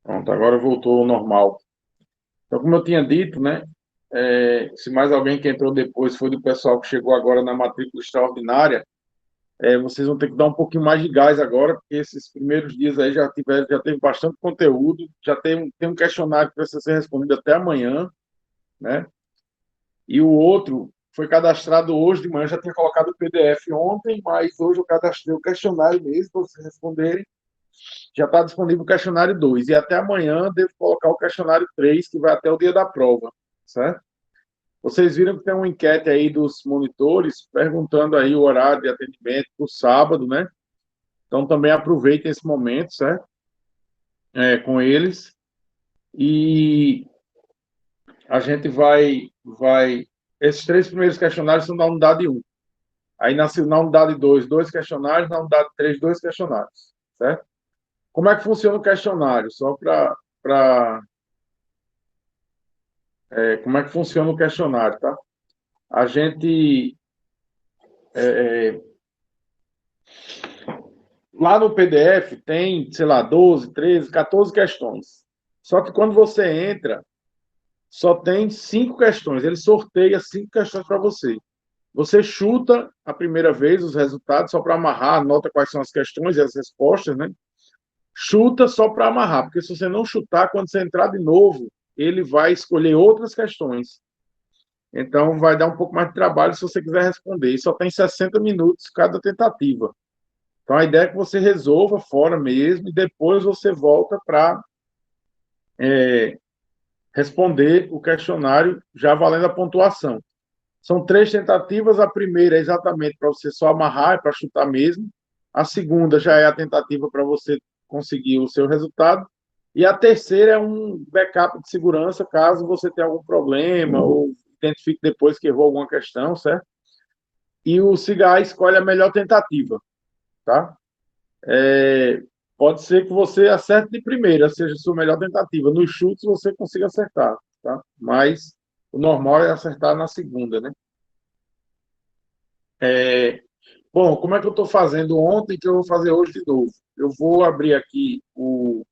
Pronto, agora voltou ao normal. Então, como eu tinha dito, né? Se mais alguém que entrou depois foi do pessoal que chegou agora na matrícula extraordinária, vocês vão ter que dar um pouquinho mais de gás agora, porque esses primeiros dias aí já teve bastante conteúdo, tem um questionário que precisa ser respondido até amanhã, né? E o outro foi cadastrado hoje de manhã, já tinha colocado o PDF ontem, mas hoje eu cadastrei o questionário mesmo para vocês responderem. Já está disponível o questionário 2 e até amanhã devo colocar o questionário 3 que vai até o dia da prova, certo? Vocês viram que tem uma enquete aí dos monitores perguntando aí o horário de atendimento para o sábado, né? Então também aproveitem esse momento, certo? Com eles. E a gente vai. Esses três primeiros questionários são da unidade um. Aí na unidade 2, dois questionários, na unidade 3, dois questionários, certo? Como é que funciona o questionário? Só para como é que funciona o questionário, tá? A gente lá no PDF tem, sei lá, 12, 13, 14 questões. Só que quando você entra, só tem 5 questões. Ele sorteia 5 questões para você. Você chuta a primeira vez os resultados só para amarrar, anota quais são as questões e as respostas, né? Chuta só para amarrar, porque se você não chutar, quando você entrar de novo, ele vai escolher outras questões. Então, vai dar um pouco mais de trabalho se você quiser responder. E só tem 60 minutos cada tentativa. Então, a ideia é que você resolva fora mesmo e depois você volta para responder o questionário já valendo a pontuação. São 3 tentativas. A primeira é exatamente para você só amarrar, é para chutar mesmo. A segunda já é a tentativa para você conseguir o seu resultado. E a terceira é um backup de segurança caso você tenha algum problema ou identifique depois que errou alguma questão, certo? E o CIGA escolhe a melhor tentativa, tá? É, pode ser que você acerte de primeira, seja a sua melhor tentativa. Nos chutes você consiga acertar, tá? Mas o normal é acertar na segunda, né? Bom, como é que eu estou fazendo ontem que eu vou fazer hoje de novo? Eu vou abrir aqui o.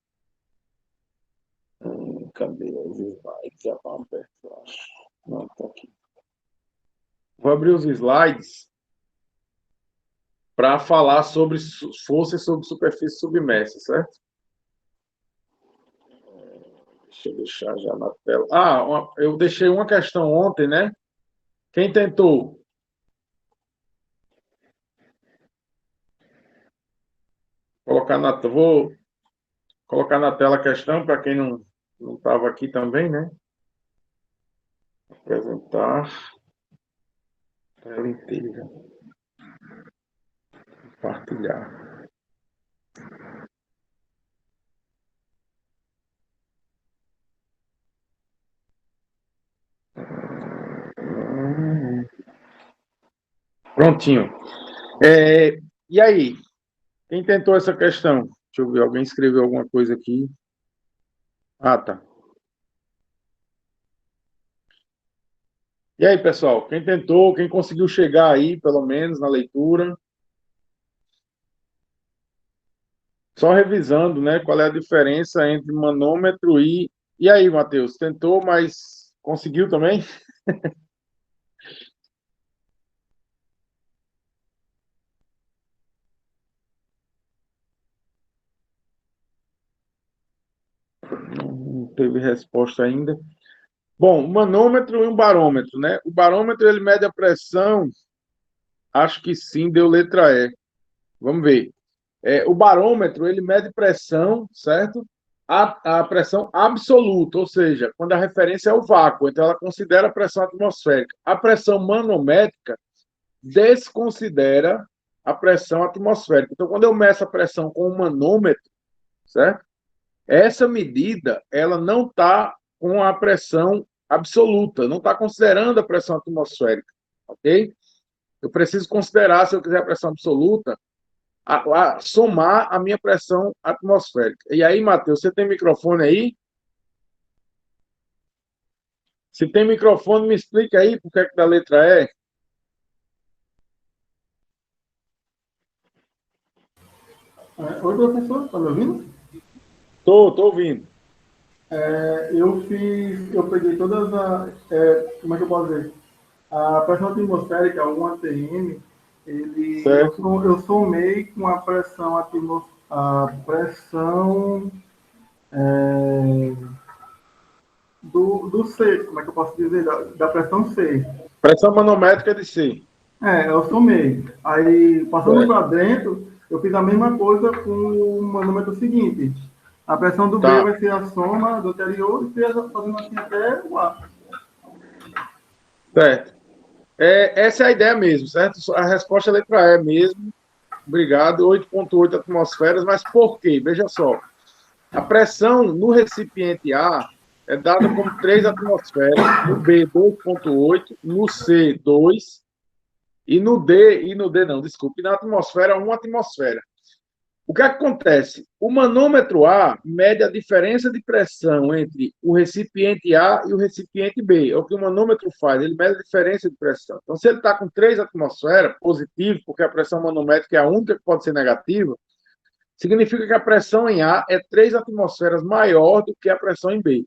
Cadê os slides? Já tá perto, eu acho. Não, tá aqui. Vou abrir os slides para falar sobre força sobre superfície submersa, certo? Deixa eu deixar já na tela. Eu deixei uma questão ontem, né? Quem tentou? Vou colocar na tela a questão para quem não estava aqui também, né? Apresentar tela inteira, compartilhar. Prontinho. E aí, quem tentou essa questão? Deixa eu ver, alguém escreveu alguma coisa aqui. Ah, tá. E aí, pessoal, quem tentou, quem conseguiu chegar aí, pelo menos, na leitura? Só revisando, né, qual é a diferença entre manômetro e... E aí, Matheus, tentou, mas conseguiu também? Não teve resposta ainda. Bom, um manômetro e um barômetro, né? O barômetro, ele mede a pressão, acho que sim, deu letra E. Vamos ver. O barômetro, ele mede pressão, certo? A pressão absoluta, ou seja, quando a referência é o vácuo, então ela considera a pressão atmosférica. A pressão manométrica desconsidera a pressão atmosférica. Então, quando eu meço a pressão com um manômetro, certo? Essa medida, ela não está com a pressão absoluta, não está considerando a pressão atmosférica, ok? Eu preciso considerar, se eu quiser a pressão absoluta, somar a minha pressão atmosférica. E aí, Matheus, você tem microfone aí? Se tem microfone, me explica aí por que é que da letra E. Oi, professor, está me ouvindo? Tô ouvindo. Eu peguei todas as, como é que eu posso dizer? A pressão atmosférica, o ATM, Certo? eu somei com a pressão a pressão do C, como é que eu posso dizer? Da pressão C. Pressão manométrica de C. Eu somei. Aí, passando Certo. para dentro, eu fiz a mesma coisa com o manômetro seguinte. A pressão do B Tá, vai ser a soma do anterior e fazendo assim até o A. certo. Essa é a ideia mesmo, certo? A resposta é a letra E mesmo. Obrigado. 8,8 atmosferas, mas por quê? Veja só. A pressão no recipiente A é dada como 3 atmosferas, no B 2,8, no C 2 e no D não, desculpe, na atmosfera 1 atmosfera. O que acontece? O manômetro A mede a diferença de pressão entre o recipiente A e o recipiente B. É o que o manômetro faz, ele mede a diferença de pressão. Então, se ele está com 3 atmosferas, positivo, porque a pressão manométrica é a única que pode ser negativa, significa que a pressão em A é 3 atmosferas maior do que a pressão em B.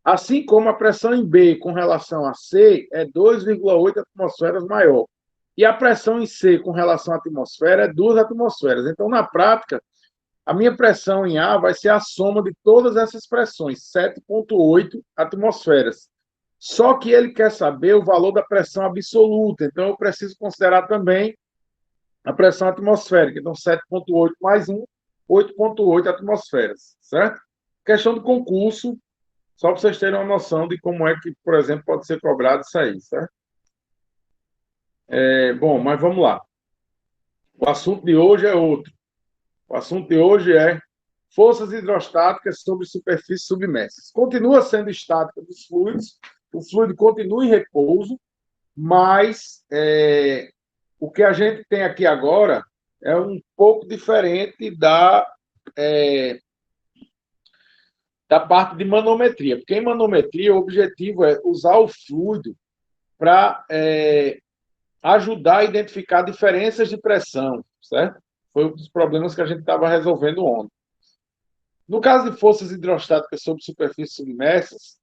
Assim como a pressão em B com relação a C é 2,8 atmosferas maior. E a pressão em C com relação à atmosfera é 2 atmosferas. Então, na prática, a minha pressão em A vai ser a soma de todas essas pressões, 7,8 atmosferas. Só que ele quer saber o valor da pressão absoluta, então eu preciso considerar também a pressão atmosférica. Então, 7,8 mais 1, 8,8 atmosferas, certo? Questão do concurso, só para vocês terem uma noção de como é que, por exemplo, pode ser cobrado isso aí, certo? Bom, mas vamos lá. O assunto de hoje é outro. O assunto de hoje é forças hidrostáticas sobre superfícies submersas. Continua sendo estática dos fluidos, o fluido continua em repouso, mas o que a gente tem aqui agora é um pouco diferente da parte de manometria, porque em manometria o objetivo é usar o fluido para ajudar a identificar diferenças de pressão, certo? Foi um dos problemas que a gente estava resolvendo ontem. No caso de forças hidrostáticas sobre superfícies submersas,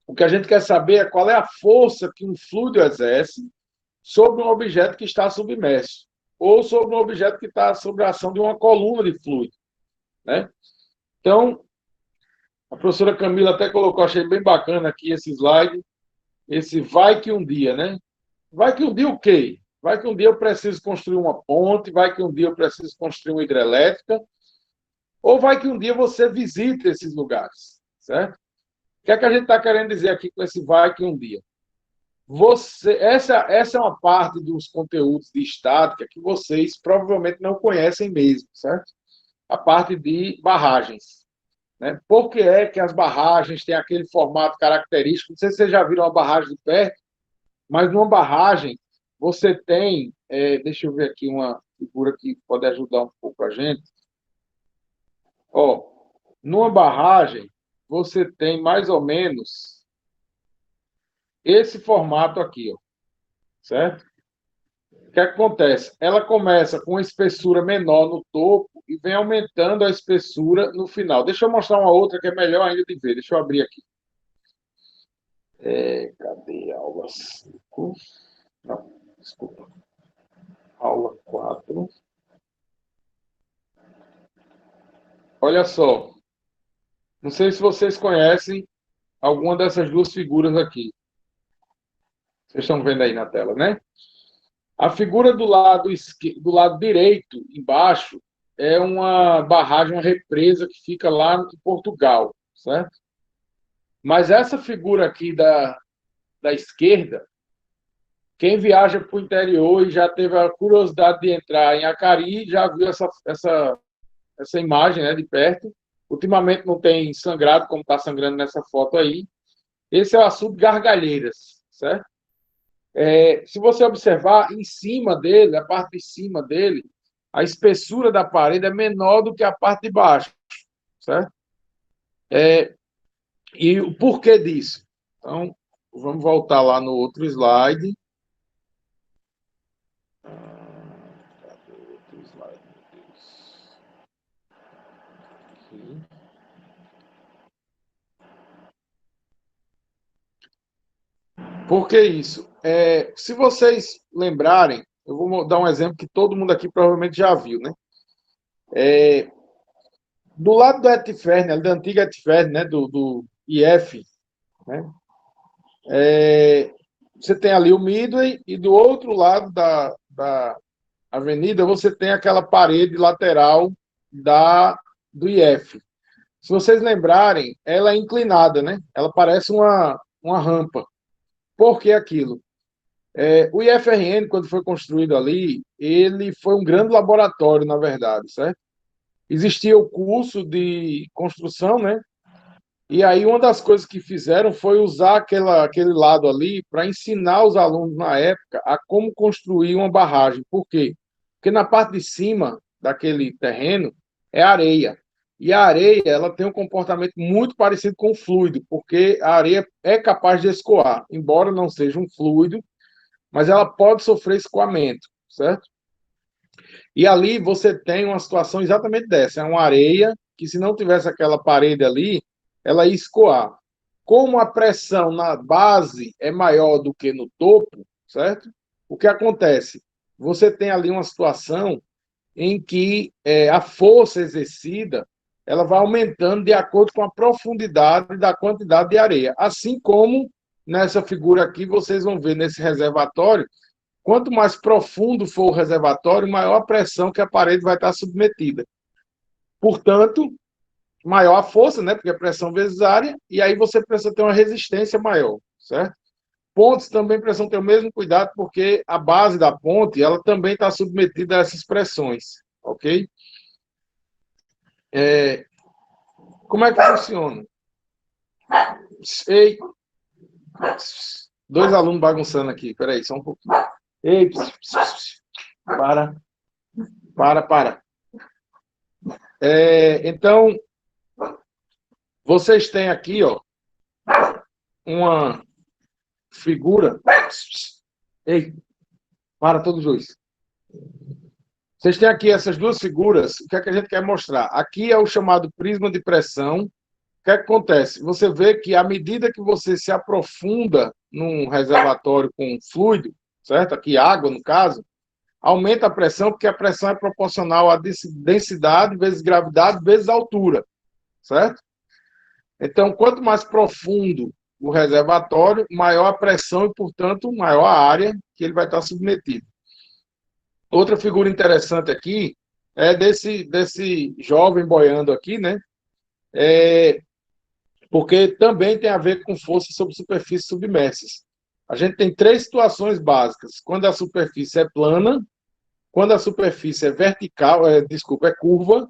o que a gente quer saber é qual é a força que um fluido exerce sobre um objeto que está submerso, ou sobre um objeto que está sob a ação de uma coluna de fluido, né? Então, a professora Camila até colocou, achei bem bacana aqui esse slide, esse vai que um dia, né? Vai que um dia o quê? Vai que um dia eu preciso construir uma ponte, vai que um dia eu preciso construir uma hidrelétrica, ou vai que um dia você visita esses lugares, certo? O que é que a gente está querendo dizer aqui com esse vai que um dia? Essa é uma parte dos conteúdos de estática que vocês provavelmente não conhecem mesmo, certo? A parte de barragens. Né? Por que é que as barragens têm aquele formato característico? Não sei se vocês já viram uma barragem de perto, mas numa barragem você tem, deixa eu ver aqui uma figura que pode ajudar um pouco a gente. Ó, numa barragem você tem mais ou menos esse formato aqui, ó, certo? O que acontece? Ela começa com uma espessura menor no topo e vem aumentando a espessura no final. Deixa eu mostrar uma outra que é melhor ainda de ver. Deixa eu abrir aqui. Cadê a aula 5? Não, desculpa. Aula 4. Olha só. Não sei se vocês conhecem alguma dessas duas figuras aqui. Vocês estão vendo aí na tela, né? A figura do lado direito, embaixo, é uma barragem, uma represa que fica lá em Portugal, certo? Mas essa figura aqui da esquerda, quem viaja para o interior e já teve a curiosidade de entrar em Acari, já viu essa imagem, né, de perto. Ultimamente não tem sangrado, como está sangrando nessa foto aí. Esse é o açude Gargalheiras, certo? Se você observar, em cima dele, a parte de cima dele, a espessura da parede é menor do que a parte de baixo, certo? E o porquê disso? Então, vamos voltar lá no outro slide. Outro slide, meu Deus. Aqui. Por que isso? Se vocês lembrarem, eu vou dar um exemplo que todo mundo aqui provavelmente já viu, né? Do lado do Etfern, da antiga Etfern, né? Do IF, né? Você tem ali o Midway e do outro lado da avenida você tem aquela parede lateral do IF. Se vocês lembrarem, ela é inclinada, né? Ela parece uma rampa. Por que aquilo? O IFRN, quando foi construído ali, ele foi um grande laboratório, na verdade, certo? Existia o curso de construção, né? E aí uma das coisas que fizeram foi usar aquele lado ali para ensinar os alunos na época a como construir uma barragem. Por quê? Porque na parte de cima daquele terreno é areia. E a areia, ela tem um comportamento muito parecido com o fluido, porque a areia é capaz de escoar, embora não seja um fluido, mas ela pode sofrer escoamento, certo? E ali você tem uma situação exatamente dessa, é uma areia que se não tivesse aquela parede ali, ela ia escoar. Como a pressão na base é maior do que no topo, certo? O que acontece? Você tem ali uma situação em que a força exercida ela vai aumentando de acordo com a profundidade da quantidade de areia. Assim como nessa figura aqui, vocês vão ver nesse reservatório, quanto mais profundo for o reservatório, maior a pressão que a parede vai estar submetida. Portanto, maior a força, né? Porque é pressão vezes área, e aí você precisa ter uma resistência maior, certo? Pontes também precisam ter o mesmo cuidado, porque a base da ponte, ela também está submetida a essas pressões, ok? Como é que funciona? Ei, dois alunos bagunçando aqui, peraí, só um pouquinho. Ei, para. Então, vocês têm aqui, ó, uma figura. Ei, para todos dois. Vocês têm aqui essas duas figuras. O que é que a gente quer mostrar? Aqui é o chamado prisma de pressão. O que é que acontece? Você vê que à medida que você se aprofunda num reservatório com fluido, certo? Aqui água, no caso, aumenta a pressão, porque a pressão é proporcional à densidade vezes gravidade vezes altura, certo? Então, quanto mais profundo o reservatório, maior a pressão e, portanto, maior a área que ele vai estar submetido. Outra figura interessante aqui é desse jovem boiando aqui, né? Porque também tem a ver com força sobre superfícies submersas. A gente tem três situações básicas. Quando a superfície é plana, quando a superfície é vertical, é curva,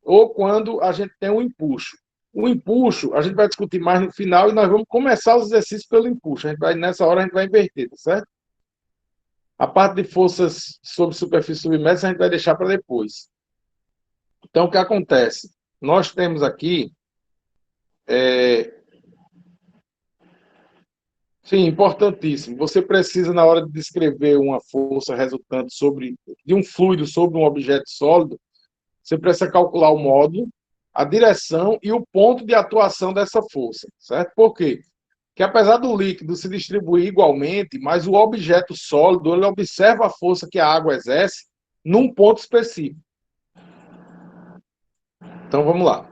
ou quando a gente tem um empuxo. O empuxo, a gente vai discutir mais no final e nós vamos começar os exercícios pelo empuxo. Nessa hora a gente vai inverter, tá certo? A parte de forças sobre superfície submersa a gente vai deixar para depois. Então, o que acontece? Nós temos aqui... Sim, importantíssimo. Você precisa, na hora de descrever uma força resultante de um fluido sobre um objeto sólido, você precisa calcular o módulo, a direção e o ponto de atuação dessa força, certo? Por quê? Porque apesar do líquido se distribuir igualmente, mas o objeto sólido, ele observa a força que a água exerce num ponto específico. Então, vamos lá.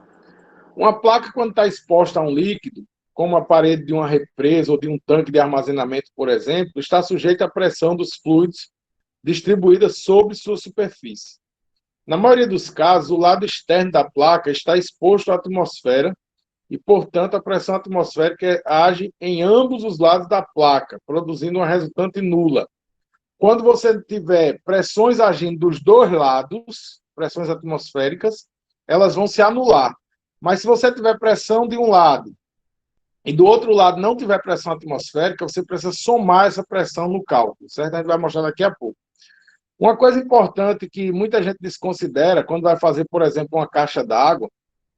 Uma placa, quando está exposta a um líquido, como a parede de uma represa ou de um tanque de armazenamento, por exemplo, está sujeita à pressão dos fluidos distribuída sobre sua superfície. Na maioria dos casos, o lado externo da placa está exposto à atmosfera e, portanto, a pressão atmosférica age em ambos os lados da placa, produzindo uma resultante nula. Quando você tiver pressões agindo dos dois lados, pressões atmosféricas, elas vão se anular. Mas se você tiver pressão de um lado e do outro lado não tiver pressão atmosférica, você precisa somar essa pressão no cálculo, certo? A gente vai mostrar daqui a pouco. Uma coisa importante que muita gente desconsidera quando vai fazer, por exemplo, uma caixa d'água,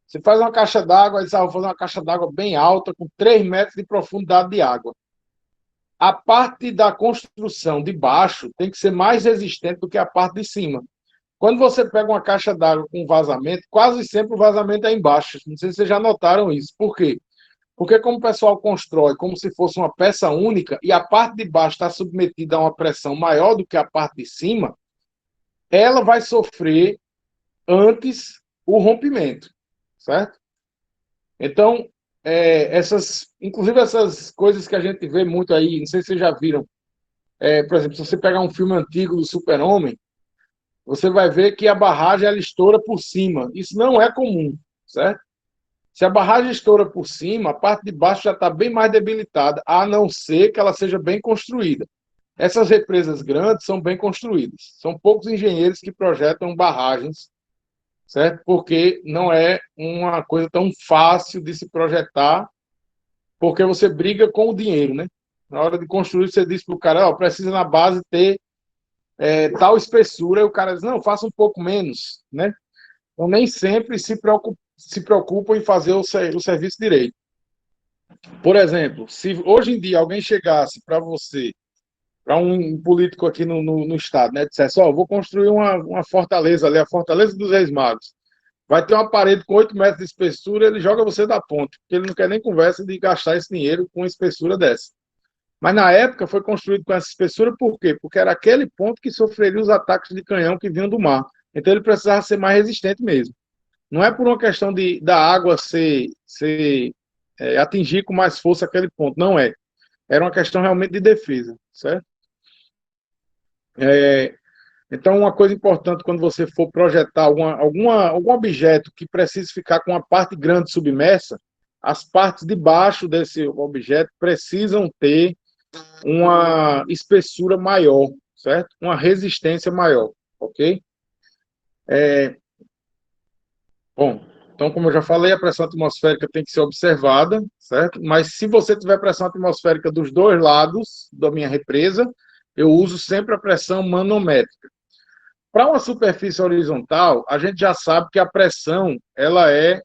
você faz uma caixa d'água e diz, vou fazer uma caixa d'água bem alta, com 3 metros de profundidade de água. A parte da construção de baixo tem que ser mais resistente do que a parte de cima. Quando você pega uma caixa d'água com vazamento, quase sempre o vazamento é embaixo. Não sei se vocês já notaram isso. Por quê? Porque como o pessoal constrói como se fosse uma peça única e a parte de baixo está submetida a uma pressão maior do que a parte de cima, ela vai sofrer antes o rompimento, certo? Então, inclusive essas coisas que a gente vê muito aí, não sei se vocês já viram, por exemplo, se você pegar um filme antigo do Super-Homem, você vai ver que a barragem ela estoura por cima. Isso não é comum, certo? Se a barragem estoura por cima, a parte de baixo já está bem mais debilitada, a não ser que ela seja bem construída. Essas represas grandes são bem construídas. São poucos engenheiros que projetam barragens, certo? Porque não é uma coisa tão fácil de se projetar, porque você briga com o dinheiro, né? Na hora de construir, você diz para o cara, ó, precisa na base ter tal espessura, e o cara diz, não, faça um pouco menos, né? Então, nem sempre se preocupam em fazer o serviço direito. Por exemplo, se hoje em dia alguém chegasse para você, para um político aqui no estado, né, dissesse, ó, vou construir uma fortaleza ali, a Fortaleza dos Reis Magos, vai ter uma parede com 8 metros de espessura, ele joga você da ponte, porque ele não quer nem conversa de gastar esse dinheiro com uma espessura dessa. Mas na época foi construído com essa espessura, por quê? Porque era aquele ponto que sofreria os ataques de canhão que vinham do mar. Então ele precisava ser mais resistente mesmo. Não é por uma questão da água atingir com mais força aquele ponto, não é. Era uma questão realmente de defesa, certo? Então, uma coisa importante quando você for projetar algum objeto que precise ficar com uma parte grande submersa, as partes de baixo desse objeto precisam ter uma espessura maior, certo? Uma resistência maior, ok? Bom, então, como eu já falei, a pressão atmosférica tem que ser observada, certo? Mas se você tiver pressão atmosférica dos dois lados da minha represa, eu uso sempre a pressão manométrica. Para uma superfície horizontal, a gente já sabe que a pressão ela é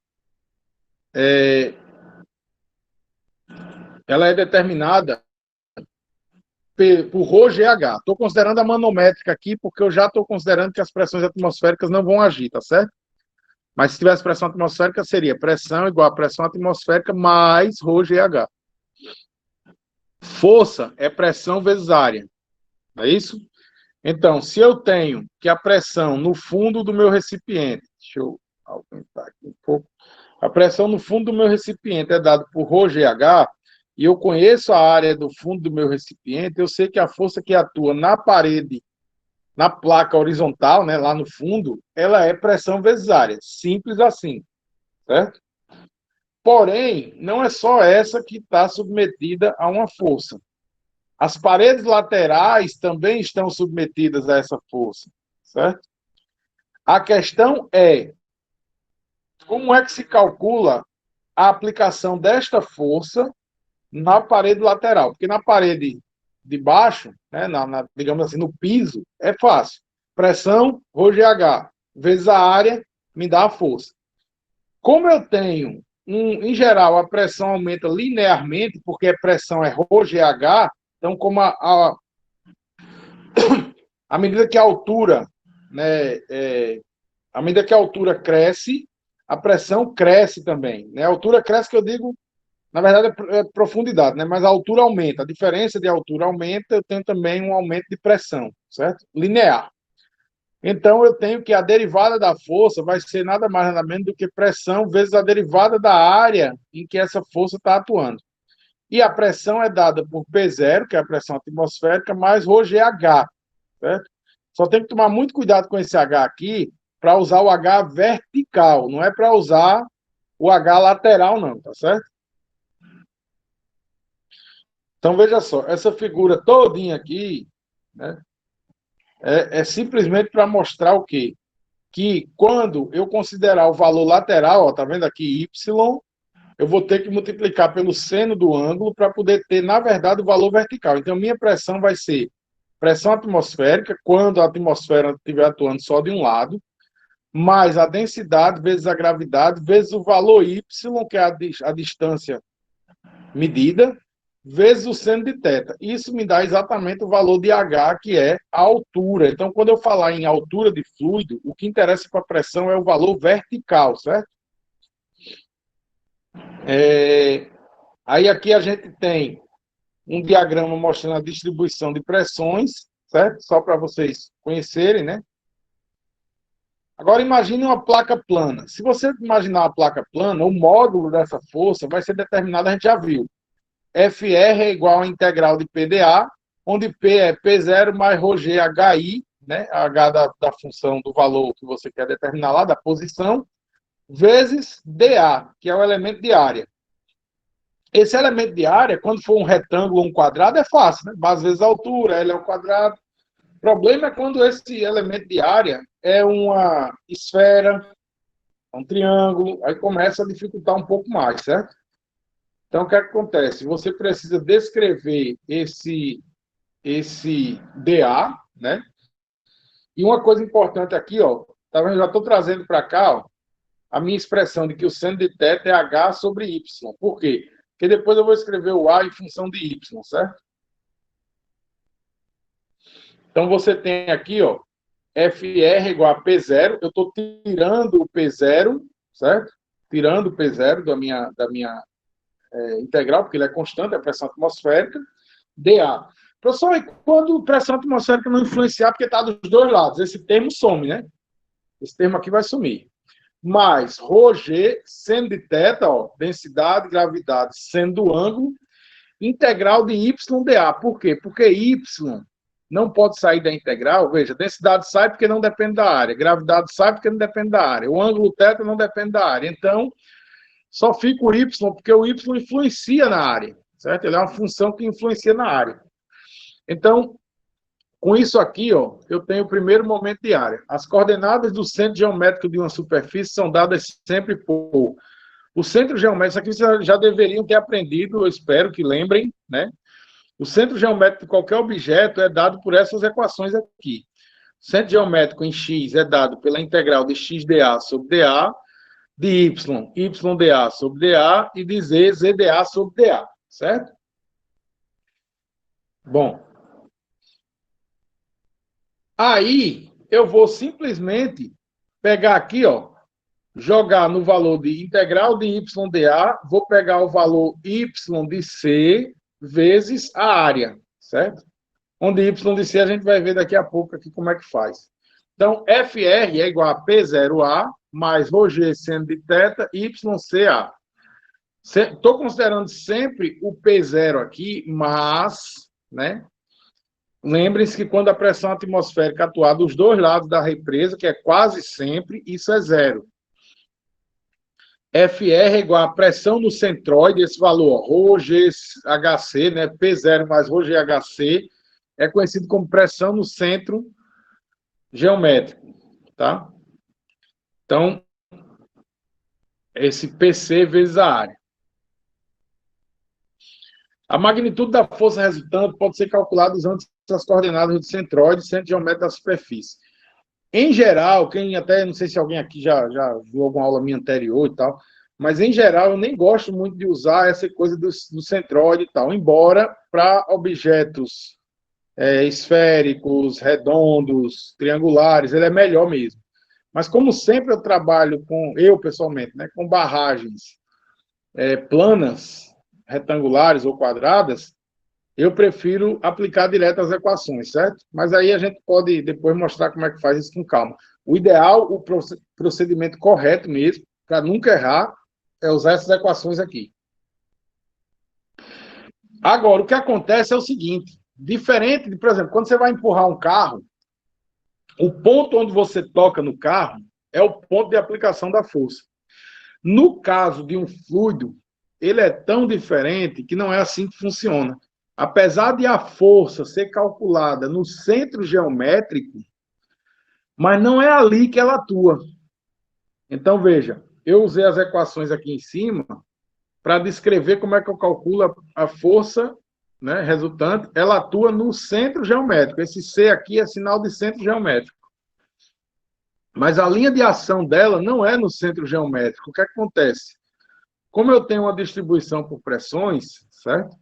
determinada por ρGH. Estou considerando a manométrica aqui porque eu já estou considerando que as pressões atmosféricas não vão agir, tá certo? Mas se tivesse pressão atmosférica, seria pressão igual a pressão atmosférica mais ρGH. Força é pressão vezes área, não é isso? Então, se eu tenho que a pressão no fundo do meu recipiente, deixa eu aumentar aqui um pouco, a pressão no fundo do meu recipiente é dada por ρGH, e eu conheço a área do fundo do meu recipiente, eu sei que a força que atua na parede, na placa horizontal, né, lá no fundo, ela é pressão vezes área. Simples assim, certo? Porém, não é só essa que está submetida a uma força. As paredes laterais também estão submetidas a essa força, certo? A questão é como é que se calcula a aplicação desta força na parede lateral? Porque na parede de baixo, né, digamos assim, no piso, é fácil. Pressão, ρGH, vezes a área, me dá a força. Como eu tenho, em geral, a pressão aumenta linearmente, porque a pressão é ρGH, então, como à medida que a altura, né, à medida que a altura cresce, a pressão cresce também. Né? A altura cresce, que eu digo, na verdade, é profundidade, né? Mas a altura aumenta. A diferença de altura aumenta, eu tenho também um aumento de pressão, certo? Linear. Então, eu tenho que a derivada da força vai ser nada mais nada menos do que pressão vezes a derivada da área em que essa força está atuando. E a pressão é dada por P0, que é a pressão atmosférica, mais ρGH, certo? Só tem que tomar muito cuidado com esse H aqui para usar o H vertical, não é para usar o H lateral, não, tá certo? Então, veja só, essa figura todinha aqui, né, é simplesmente para mostrar o quê? Que quando eu considerar o valor lateral, ó, tá vendo aqui, Y, eu vou ter que multiplicar pelo seno do ângulo para poder ter, na verdade, o valor vertical. Então, minha pressão vai ser pressão atmosférica, quando a atmosfera estiver atuando só de um lado, mais a densidade vezes a gravidade, vezes o valor Y, que é a distância medida, vezes o seno de θ. Isso me dá exatamente o valor de H, que é a altura. Então, quando eu falar em altura de fluido, o que interessa para a pressão é o valor vertical, certo? Aí aqui a gente tem um diagrama mostrando a distribuição de pressões, certo? Só para vocês conhecerem, né? Agora imagine uma placa plana. Se você imaginar uma placa plana, o módulo dessa força vai ser determinado, a gente já viu. FR é igual a integral de PdA, onde P é P0 mais ρg HI, né? H da função do valor que você quer determinar lá, da posição, vezes dA, que é o elemento de área. Esse elemento de área, quando for um retângulo ou um quadrado, é fácil, né? Às vezes a altura, L é o quadrado. O problema é quando esse elemento de área é uma esfera, um triângulo, aí começa a dificultar um pouco mais, certo? Então, o que acontece? Você precisa descrever esse dA, né? E uma coisa importante aqui, ó, tá vendo? Já estou trazendo para cá, ó, a minha expressão de que o seno de θ é H sobre Y. Por quê? Porque depois eu vou escrever o A em função de Y, certo? Então, você tem aqui, ó, FR igual a P0. Eu estou tirando o P0, certo? Tirando o P0 da minha integral, porque ele é constante, é pressão atmosférica, dA. Professor, e quando pressão atmosférica não influenciar, porque está dos dois lados, esse termo some, né? Esse termo aqui vai sumir. Mais ρg, seno de θ, ó, densidade, gravidade, seno do ângulo, integral de YdA. Por quê? Porque Y não pode sair da integral. Veja, densidade sai porque não depende da área, gravidade sai porque não depende da área, o ângulo θ não depende da área. Então, só fica o Y, porque o Y influencia na área, certo? Ele é uma função que influencia na área. Então, com isso aqui, ó, eu tenho o primeiro momento de área. As coordenadas do centro geométrico de uma superfície são dadas sempre por... O centro geométrico, isso aqui vocês já deveriam ter aprendido, eu espero que lembrem, né? O centro geométrico de qualquer objeto é dado por essas equações aqui. O centro geométrico em x é dado pela integral de xdA sobre dA, de y, ydA sobre dA, e de z, zdA sobre dA, certo? Bom, aí eu vou simplesmente pegar aqui, ó, jogar no valor de integral de ydA, vou pegar o valor y de c vezes a área, certo? Onde y de c a gente vai ver daqui a pouco aqui como é que faz. Então, FR é igual a P0A mais ρg seno de θ, YCA. Estou considerando sempre o P0 aqui, mas, né? Lembrem-se que quando a pressão atmosférica atuar dos dois lados da represa, que é quase sempre, isso é zero. FR é igual a pressão no centroide, esse valor, ρgHc, né? P0 mais ρgHc, é conhecido como pressão no centro geométrico, tá? Então, esse PC vezes a área. A magnitude da força resultante pode ser calculada usando as coordenadas do centroide, centro geométrico da superfície. Em geral, quem até, não sei se alguém aqui já viu alguma aula minha anterior e tal, mas em geral eu nem gosto muito de usar essa coisa do centroide e tal, embora para objetos esféricos, redondos, triangulares, ele é melhor mesmo. Mas como sempre eu trabalho eu pessoalmente, né, com barragens planas, retangulares ou quadradas, eu prefiro aplicar direto as equações, certo? Mas aí a gente pode depois mostrar como é que faz isso com calma. O ideal, o procedimento correto mesmo, para nunca errar, é usar essas equações aqui. Agora, o que acontece é o seguinte, diferente de, por exemplo, quando você vai empurrar um carro, o ponto onde você toca no carro é o ponto de aplicação da força. No caso de um fluido, ele é tão diferente que não é assim que funciona. Apesar de a força ser calculada no centro geométrico, mas não é ali que ela atua. Então, veja, eu usei as equações aqui em cima para descrever como é que eu calculo a força, né, resultante. Ela atua no centro geométrico. Esse C aqui é sinal de centro geométrico. Mas a linha de ação dela não é no centro geométrico. O que acontece? Como eu tenho uma distribuição por pressões, certo?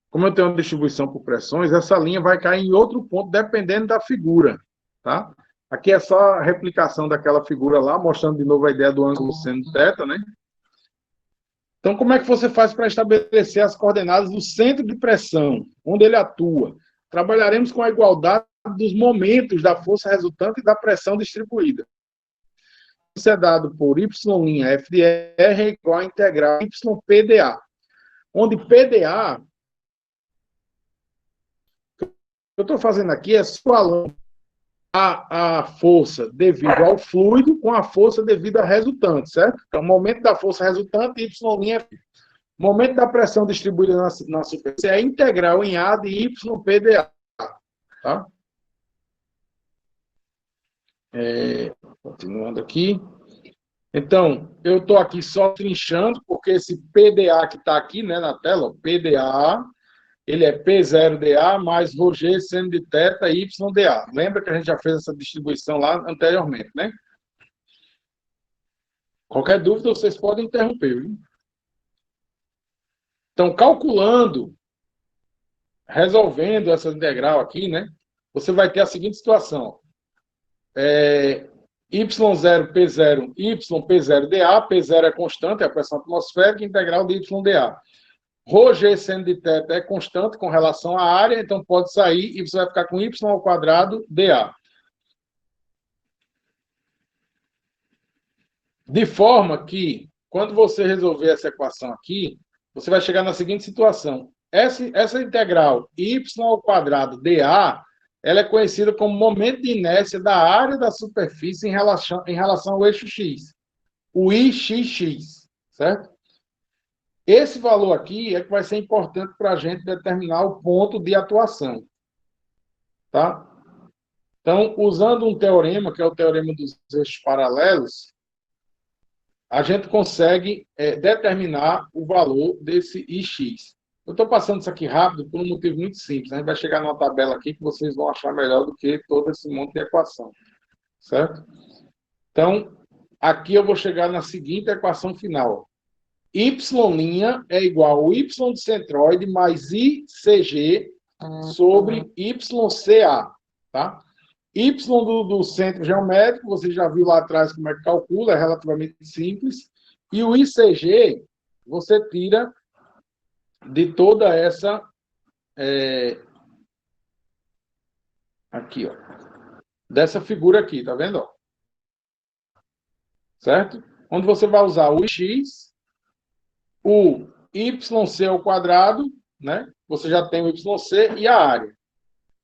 Como eu tenho uma distribuição por pressões, essa linha vai cair em outro ponto, dependendo da figura, tá? Aqui é só a replicação daquela figura lá, mostrando de novo a ideia do ângulo seno θ, né? Então, Então, como é que você faz para estabelecer as coordenadas do centro de pressão, onde ele atua? Trabalharemos com a igualdade dos momentos da força resultante e da pressão distribuída. Isso é dado por Y'FDR é igual a integral YPDA, onde PDA, o que eu estou fazendo aqui é escalando a força devido ao fluido com a força devido à resultante, certo? Então, momento da força resultante, Y', momento da pressão distribuída na superfície é integral em A de YPDA, tá? Continuando aqui. Então, eu estou aqui só trinchando, porque esse PDA que está aqui, né, na tela, ó, PDA, ele é P0DA mais ρg seno de θ YDA. Lembra que a gente já fez essa distribuição lá anteriormente, né? Qualquer dúvida, vocês podem interromper, viu? Então, calculando, resolvendo essa integral aqui, né? Você vai ter a seguinte situação. Y0, P0, YP0DA, P0 é constante, é a pressão atmosférica, integral de YDA. ρg seno de θ é constante com relação à área, então pode sair e você vai ficar com y ao quadrado dA. De forma que, quando você resolver essa equação aqui, você vai chegar na seguinte situação. Essa integral y ao quadrado dA, ela é conhecida como momento de inércia da área da superfície em relação ao eixo x. O IXX, certo? Esse valor aqui é que vai ser importante para a gente determinar o ponto de atuação. Tá? Então, usando um teorema, que é o teorema dos eixos paralelos, a gente consegue determinar o valor desse IX. Eu estou passando isso aqui rápido por um motivo muito simples. A gente vai chegar numa tabela aqui que vocês vão achar melhor do que todo esse monte de equação. Certo? Então, aqui eu vou chegar na seguinte equação final. Y' é igual ao Y de centroide mais ICG sobre YCA. Tá? Y do centro geométrico, você já viu lá atrás como é que calcula, é relativamente simples. E o ICG, você tira de toda essa... aqui, ó. Dessa figura aqui, tá vendo? Ó? Certo? Onde você vai usar o X, o YC ao quadrado, né? Você já tem o YC e a área.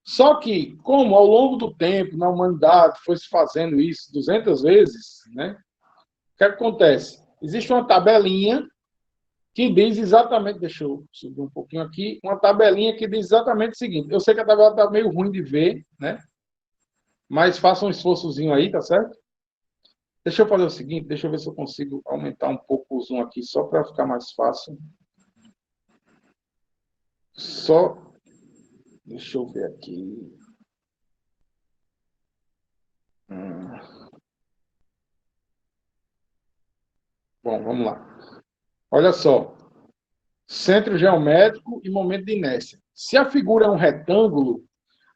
Só que, como ao longo do tempo, na humanidade, foi se fazendo isso 200 vezes, né? O que acontece? Existe uma tabelinha que diz exatamente, deixa eu subir um pouquinho aqui, uma tabelinha que diz exatamente o seguinte. Eu sei que a tabela está meio ruim de ver, né? Mas faça um esforçozinho aí, tá certo? Deixa eu fazer o seguinte, deixa eu ver se eu consigo aumentar um pouco o zoom aqui, só para ficar mais fácil. Deixa eu ver aqui. Bom, vamos lá. Olha só. Centro geométrico e momento de inércia. Se a figura é um retângulo,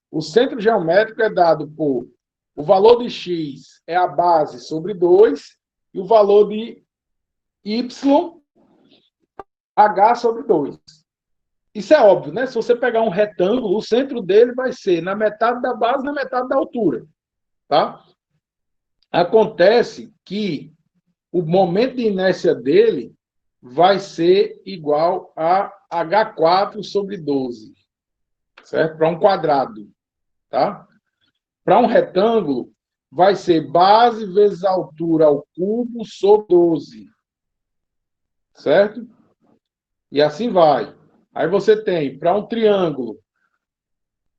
o centro geométrico é dado por... O valor de x é a base sobre 2 e o valor de y, h sobre 2. Isso é óbvio, né? Se você pegar um retângulo, o centro dele vai ser na metade da base, na metade da altura. Tá? Acontece que o momento de inércia dele vai ser igual a H4 sobre 12. Certo? Para um quadrado. Tá? Para um retângulo, vai ser base vezes altura ao cubo sobre 12. Certo? E assim vai. Aí você tem, para um triângulo,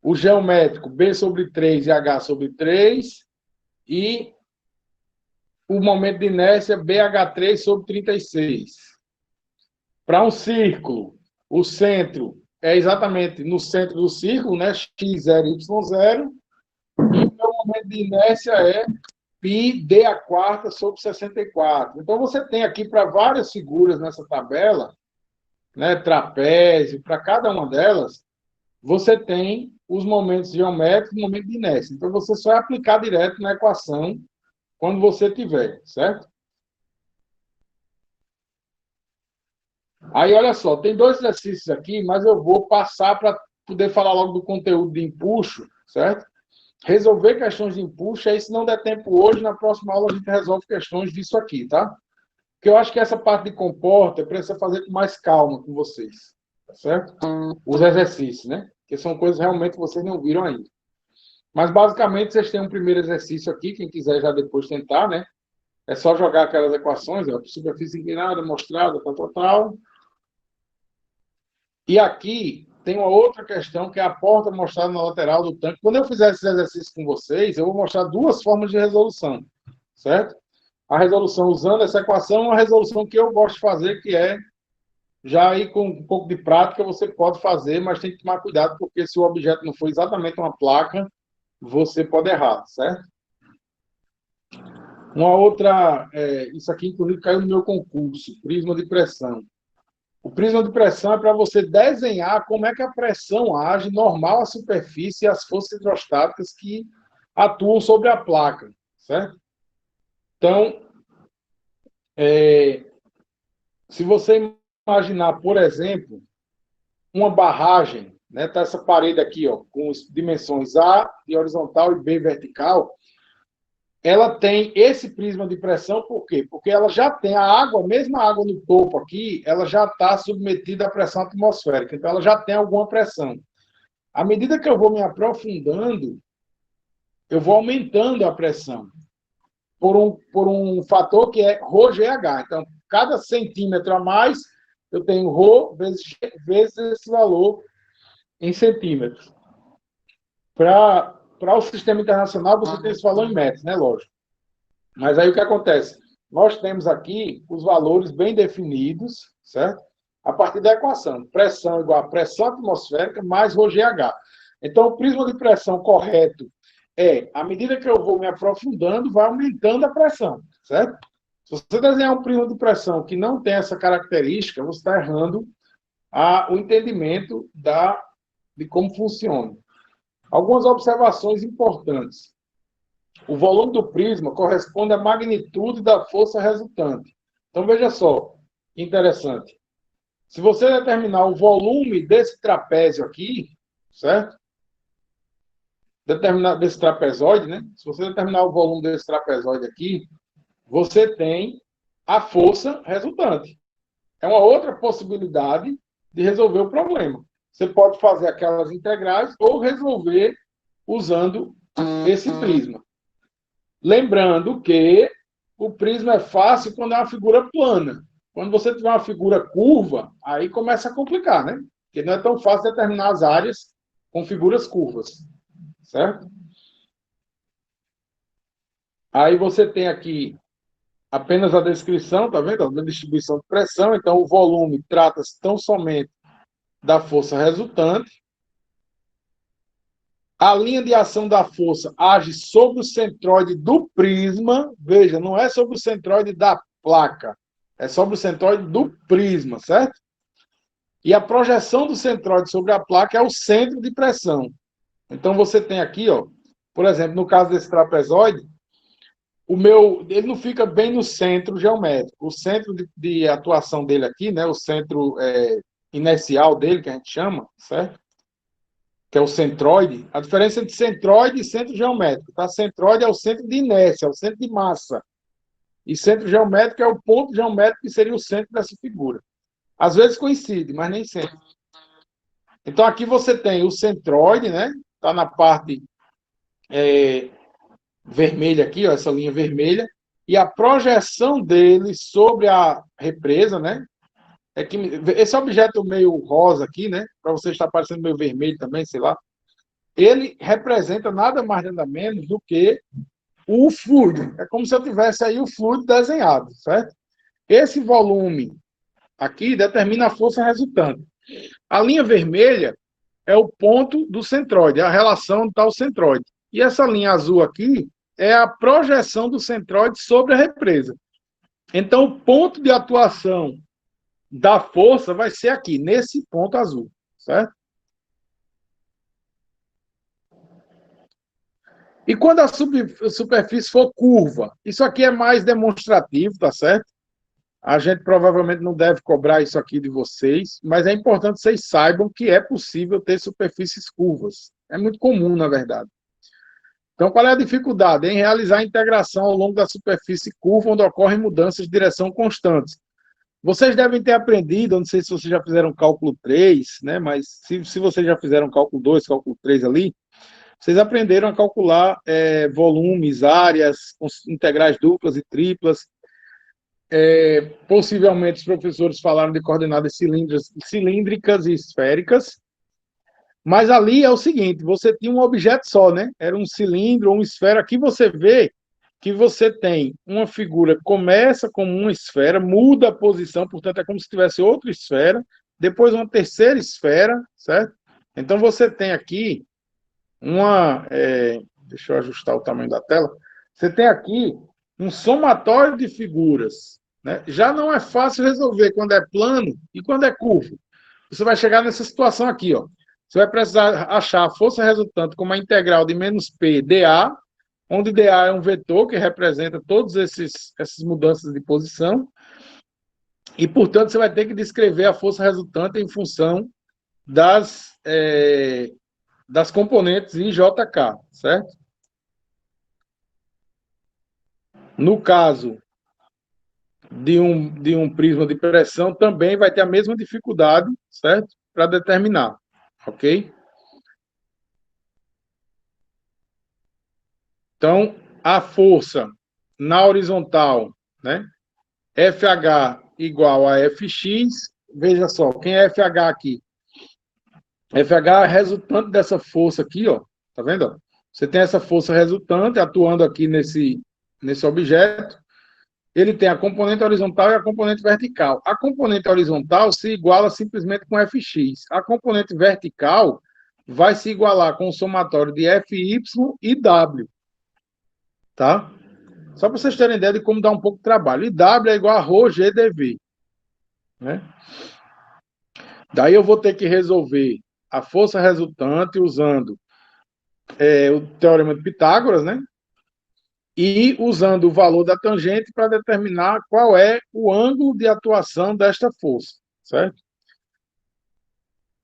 o geométrico B sobre 3 e H sobre 3, e o momento de inércia BH3 sobre 36. Para um círculo, o centro é exatamente no centro do círculo, né? X0, Y0, e o meu momento de inércia é πd a quarta sobre 64. Então, você tem aqui para várias figuras nessa tabela, né, trapézio, para cada uma delas, você tem os momentos geométricos e o momento de inércia. Então, você só vai aplicar direto na equação quando você tiver, certo? Aí, olha só, tem dois exercícios aqui, mas eu vou passar para poder falar logo do conteúdo de empuxo, certo? Resolver questões de empuxo, aí se não der tempo hoje, na próxima aula a gente resolve questões disso aqui, tá? Porque eu acho que essa parte de comporta precisa fazer com mais calma com vocês, tá certo? Os exercícios, né? Que são coisas realmente que vocês não viram ainda. Mas, basicamente, vocês têm um primeiro exercício aqui, quem quiser já depois tentar, né? É só jogar aquelas equações, ó, superfície inclinada, mostrada, tal, tal, tal. E aqui tem uma outra questão, que é a porta mostrada na lateral do tanque. Quando eu fizer esses exercícios com vocês, eu vou mostrar duas formas de resolução, certo? A resolução usando essa equação, uma resolução que eu gosto de fazer, que é, já aí com um pouco de prática, você pode fazer, mas tem que tomar cuidado, porque se o objeto não for exatamente uma placa, você pode errar, certo? Uma outra, isso aqui inclusive caiu no meu concurso, prisma de pressão. O prisma de pressão é para você desenhar como é que a pressão age normal à superfície e as forças hidrostáticas que atuam sobre a placa, certo? Então, se você imaginar, por exemplo, uma barragem, né, tá essa parede aqui, ó, com as dimensões A de horizontal e B vertical, ela tem esse prisma de pressão, por quê? Porque ela já tem a água, mesmo a água no topo aqui, ela já está submetida à pressão atmosférica, então ela já tem alguma pressão. À medida que eu vou me aprofundando, eu vou aumentando a pressão por um fator que é ρGH. Então, cada centímetro a mais, eu tenho ρ vezes esse valor em centímetros. Para o sistema internacional, você tem esse valor em metros, né? Lógico. Mas aí o que acontece? Nós temos aqui os valores bem definidos, certo? A partir da equação. Pressão igual a pressão atmosférica mais ρGH. Então, o prisma de pressão correto à medida que eu vou me aprofundando, vai aumentando a pressão, certo? Se você desenhar um prisma de pressão que não tem essa característica, você está errando o entendimento de como funciona. Algumas observações importantes. O volume do prisma corresponde à magnitude da força resultante. Então, veja só, interessante. Se você determinar o volume desse trapézio aqui, certo? Desse trapezoide, né? Se você determinar o volume desse trapezoide aqui, você tem a força resultante. É uma outra possibilidade de resolver o problema. Você pode fazer aquelas integrais ou resolver usando esse prisma. Lembrando que o prisma é fácil quando é uma figura plana. Quando você tiver uma figura curva, aí começa a complicar, né? Porque não é tão fácil determinar as áreas com figuras curvas, certo? Aí você tem aqui apenas a descrição, tá vendo? Da distribuição de pressão. Então, o volume trata-se tão somente da força resultante. A linha de ação da força age sobre o centroide do prisma. Veja, não é sobre o centroide da placa. É sobre o centroide do prisma, certo? E a projeção do centroide sobre a placa é o centro de pressão. Então, você tem aqui, ó, por exemplo, no caso desse trapezoide, ele não fica bem no centro geométrico. O centro de atuação dele aqui, né, o centro inercial dele, que a gente chama, certo? Que é o centroide. A diferença entre centroide e centro geométrico, tá? Centroide é o centro de inércia, é o centro de massa. E centro geométrico é o ponto geométrico que seria o centro dessa figura. Às vezes coincide, mas nem sempre. Então, aqui você tem o centroide, né? Está na parte vermelha aqui, ó, essa linha vermelha. E a projeção dele sobre a represa, né? É que esse objeto meio rosa aqui, né? Para você estar parecendo meio vermelho também, sei lá. Ele representa nada mais nada menos do que o fluido. É como se eu tivesse aí o fluido desenhado, certo? Esse volume aqui determina a força resultante. A linha vermelha é o ponto do centroide, a relação onde está o centroide. E essa linha azul aqui é a projeção do centroide sobre a represa. Então, o ponto de atuação da força vai ser aqui, nesse ponto azul, certo? E quando a superfície for curva, isso aqui é mais demonstrativo, tá certo? A gente provavelmente não deve cobrar isso aqui de vocês, mas é importante que vocês saibam que é possível ter superfícies curvas. É muito comum, na verdade. Então, qual é a dificuldade? Em realizar a integração ao longo da superfície curva, onde ocorrem mudanças de direção constantes. Vocês devem ter aprendido, eu não sei se vocês já fizeram cálculo 3, né? Mas se vocês já fizeram cálculo 2, cálculo 3 ali, vocês aprenderam a calcular volumes, áreas, integrais duplas e triplas. Possivelmente os professores falaram de coordenadas cilíndricas e esféricas, mas ali é o seguinte, você tinha um objeto só, né? Era um cilindro ou uma esfera. Aqui você vê que você tem uma figura, começa como uma esfera, muda a posição, portanto é como se tivesse outra esfera, depois uma terceira esfera, certo? Então você tem aqui deixa eu ajustar o tamanho da tela, você tem aqui um somatório de figuras, né? Já não é fácil resolver quando é plano e quando é curvo. Você vai chegar nessa situação aqui, ó. Você vai precisar achar a força resultante como a integral de menos P dA, onde dA é um vetor que representa todas essas mudanças de posição, e, portanto, você vai ter que descrever a força resultante em função das componentes I, J, K, certo? No caso de um prisma de pressão, também vai ter a mesma dificuldade, certo? Para determinar, ok? Então, a força na horizontal, né? FH igual a Fx, veja só, quem é FH aqui? FH é resultante dessa força aqui, ó, tá vendo? Você tem essa força resultante atuando aqui nesse objeto, ele tem a componente horizontal e a componente vertical. A componente horizontal se iguala simplesmente com Fx. A componente vertical vai se igualar com o somatório de Fy e W, tá? Só para vocês terem ideia de como dá um pouco de trabalho. E W é igual a ρg dV, né? Daí eu vou ter que resolver a força resultante usando o teorema de Pitágoras, né? E usando o valor da tangente para determinar qual é o ângulo de atuação desta força, certo?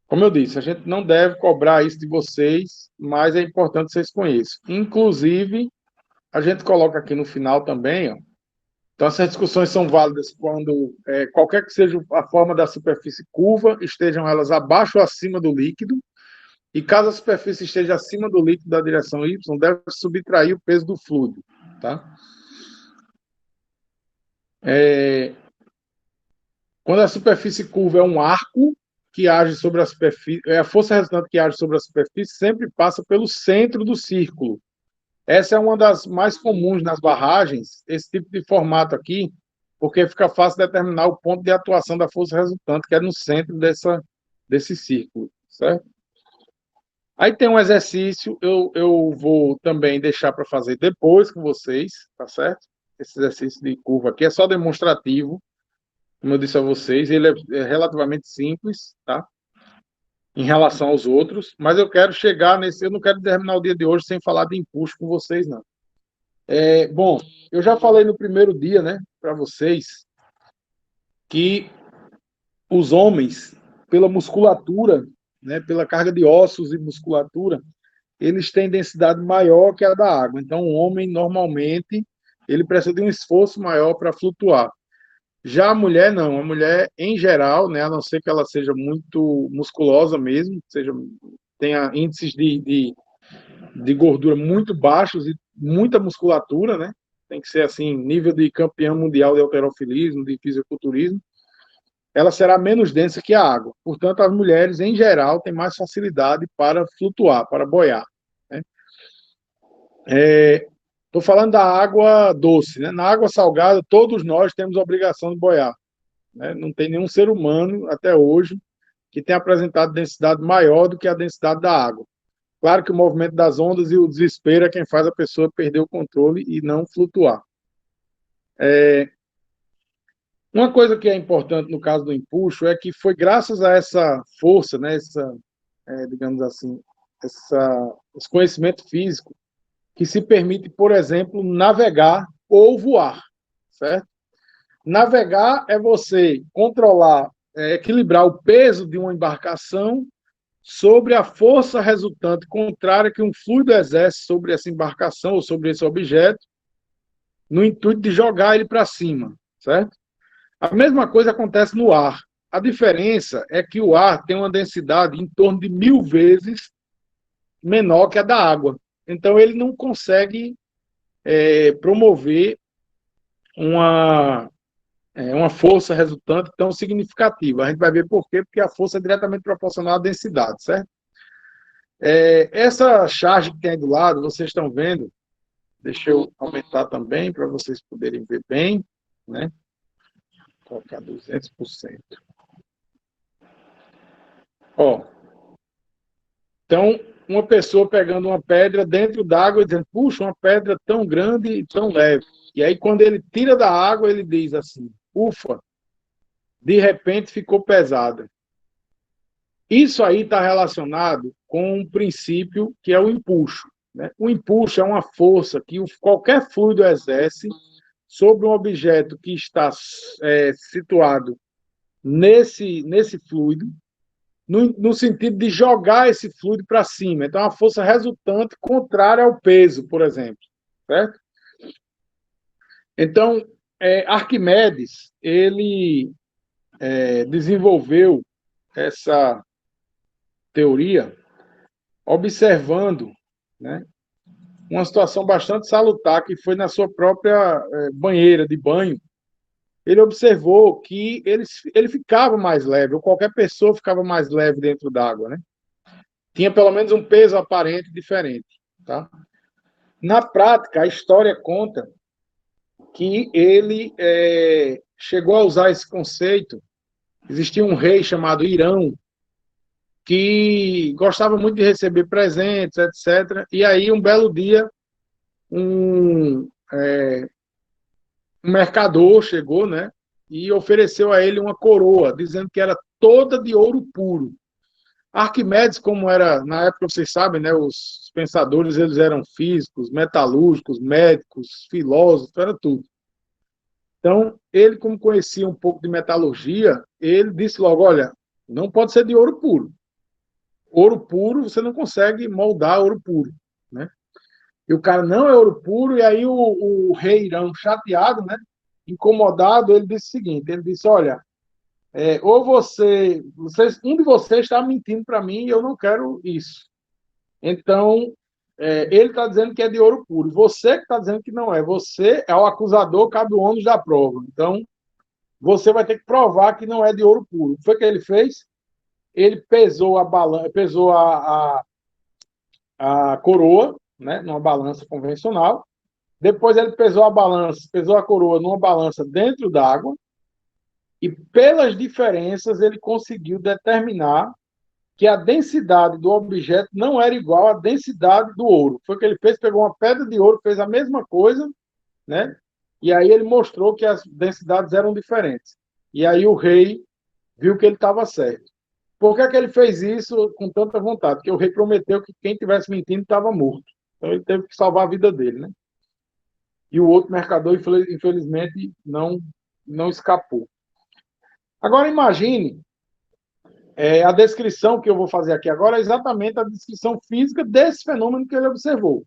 Como eu disse, a gente não deve cobrar isso de vocês, mas é importante que vocês conheçam. Inclusive, a gente coloca aqui no final também, ó. Então, essas discussões são válidas quando qualquer que seja a forma da superfície curva, estejam elas abaixo ou acima do líquido, e caso a superfície esteja acima do líquido da direção Y, deve subtrair o peso do fluido, tá? Quando a superfície curva é um arco que age sobre a superfície, a força resultante que age sobre a superfície sempre passa pelo centro do círculo. Essa é uma das mais comuns nas barragens, esse tipo de formato aqui, porque fica fácil determinar o ponto de atuação da força resultante, que é no centro desse círculo, certo? Aí tem um exercício, eu vou também deixar para fazer depois com vocês, tá certo? Esse exercício de curva aqui é só demonstrativo, como eu disse a vocês, ele é relativamente simples, tá? Em relação aos outros, mas eu quero chegar nesse, eu não quero terminar o dia de hoje sem falar de empuxo com vocês, não. Bom, eu já falei no primeiro dia, né, para vocês, que os homens, pela musculatura, né, pela carga de ossos e musculatura, eles têm densidade maior que a da água. Então, o homem, normalmente, ele precisa de um esforço maior para flutuar. Já a mulher, não. A mulher, em geral, né, a não ser que ela seja muito musculosa mesmo, tenha índices de gordura muito baixos e muita musculatura, né? Tem que ser, assim, nível de campeão mundial de halterofilismo, de fisiculturismo, ela será menos densa que a água. Portanto, as mulheres, em geral, têm mais facilidade para flutuar, para boiar, né? Estou falando da água doce, né? Na água salgada, todos nós temos a obrigação de boiar, né? Não tem nenhum ser humano, até hoje, que tenha apresentado densidade maior do que a densidade da água. Claro que o movimento das ondas e o desespero é quem faz a pessoa perder o controle e não flutuar. Uma coisa que é importante no caso do empuxo é que foi graças a essa força, né, digamos assim, esse conhecimento físico, que se permite, por exemplo, navegar ou voar, certo? Navegar é você controlar, equilibrar o peso de uma embarcação sobre a força resultante contrária que um fluido exerce sobre essa embarcação ou sobre esse objeto, no intuito de jogar ele para cima, certo? A mesma coisa acontece no ar. A diferença é que o ar tem uma densidade em torno de 1000 vezes menor que a da água. Então, ele não consegue promover uma, uma força resultante tão significativa. A gente vai ver por quê, porque a força é diretamente proporcional à densidade, certo? Essa charge que tem aí do lado, vocês estão vendo, deixa eu aumentar também para vocês poderem ver bem, né? Vou colocar 200%. Ó, então, uma pessoa pegando uma pedra dentro d'água e dizendo, puxa, uma pedra tão grande e tão leve. E aí, quando ele tira da água, ele diz assim, ufa, de repente ficou pesada. Isso aí está relacionado com um princípio que é o empuxo. Né? O empuxo é uma força que qualquer fluido exerce sobre um objeto que está situado nesse fluido, no sentido de jogar esse fluido para cima. Então, a força resultante contrária ao peso, por exemplo. Certo? Então, Arquimedes, ele desenvolveu essa teoria observando, né, uma situação bastante salutar, que foi na sua própria banheira de banho. Ele observou que ele ficava mais leve, ou qualquer pessoa ficava mais leve dentro d'água, né? Tinha pelo menos um peso aparente diferente, tá? Na prática, a história conta que ele chegou a usar esse conceito. Existia um rei chamado Irão, que gostava muito de receber presentes, etc. E aí, um belo dia, um mercador chegou, né? E ofereceu a ele uma coroa, dizendo que era toda de ouro puro. Arquimedes, como era, na época, vocês sabem, né, os pensadores, eles eram físicos, metalúrgicos, médicos, filósofos, era tudo. Então, ele, como conhecia um pouco de metalurgia, ele disse logo, olha, não pode ser de ouro puro. Ouro puro, você não consegue moldar ouro puro, né? E o cara, não é ouro puro, e aí o rei Irão, chateado, né, incomodado, ele disse o seguinte, ele disse, olha, ou um de vocês está mentindo para mim e eu não quero isso. Então, ele está dizendo que é de ouro puro. Você que está dizendo que não é. Você é o acusador, cabe o ônus da prova. Então, você vai ter que provar que não é de ouro puro. O que foi que ele fez? Ele pesou a balança, pesou a coroa, né, numa balança convencional. Depois ele pesou a coroa numa balança dentro d'água. E pelas diferenças ele conseguiu determinar que a densidade do objeto não era igual à densidade do ouro. Foi o que ele fez, pegou uma pedra de ouro, fez a mesma coisa, né? E aí ele mostrou que as densidades eram diferentes. E aí o rei viu que ele estava certo. Por que ele fez isso com tanta vontade? Porque o rei prometeu que quem tivesse mentindo estava morto. Então ele teve que salvar a vida dele, né? E o outro mercador, infelizmente, não escapou. Agora imagine, a descrição que eu vou fazer aqui agora é exatamente a descrição física desse fenômeno que ele observou.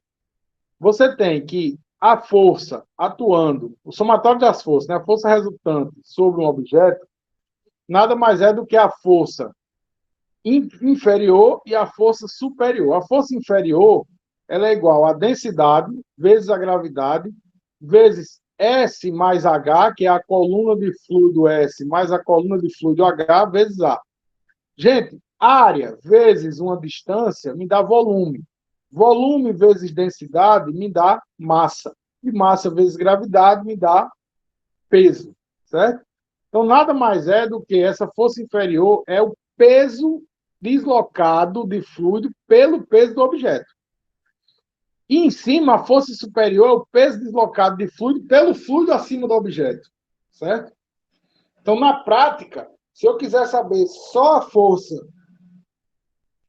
Você tem que a força atuando, o somatório das forças, né, a força resultante sobre um objeto, nada mais é do que a força inferior e a força superior. A força inferior, ela é igual à densidade vezes a gravidade vezes S mais H, que é a coluna de fluido S mais a coluna de fluido H vezes A. Gente, área vezes uma distância me dá volume. Volume vezes densidade me dá massa. E massa vezes gravidade me dá peso, certo? Então, nada mais é do que essa força inferior é o peso deslocado de fluido pelo peso do objeto. E em cima, a força superior é o peso deslocado de fluido pelo fluido acima do objeto, certo? Então, na prática, se eu quiser saber só a força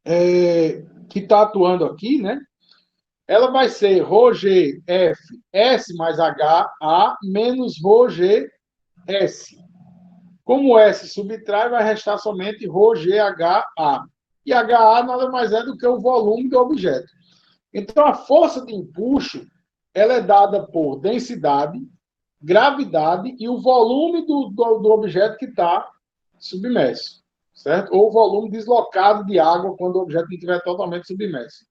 que está atuando aqui, né? Ela vai ser ρg F S mais H A menos ρg S. Como S subtrai, vai restar somente ρGHA. E HA nada mais é do que o volume do objeto. Então, a força de empuxo ela é dada por densidade, gravidade e o volume do objeto que está submerso, certo? Ou o volume deslocado de água quando o objeto não estiver totalmente submerso.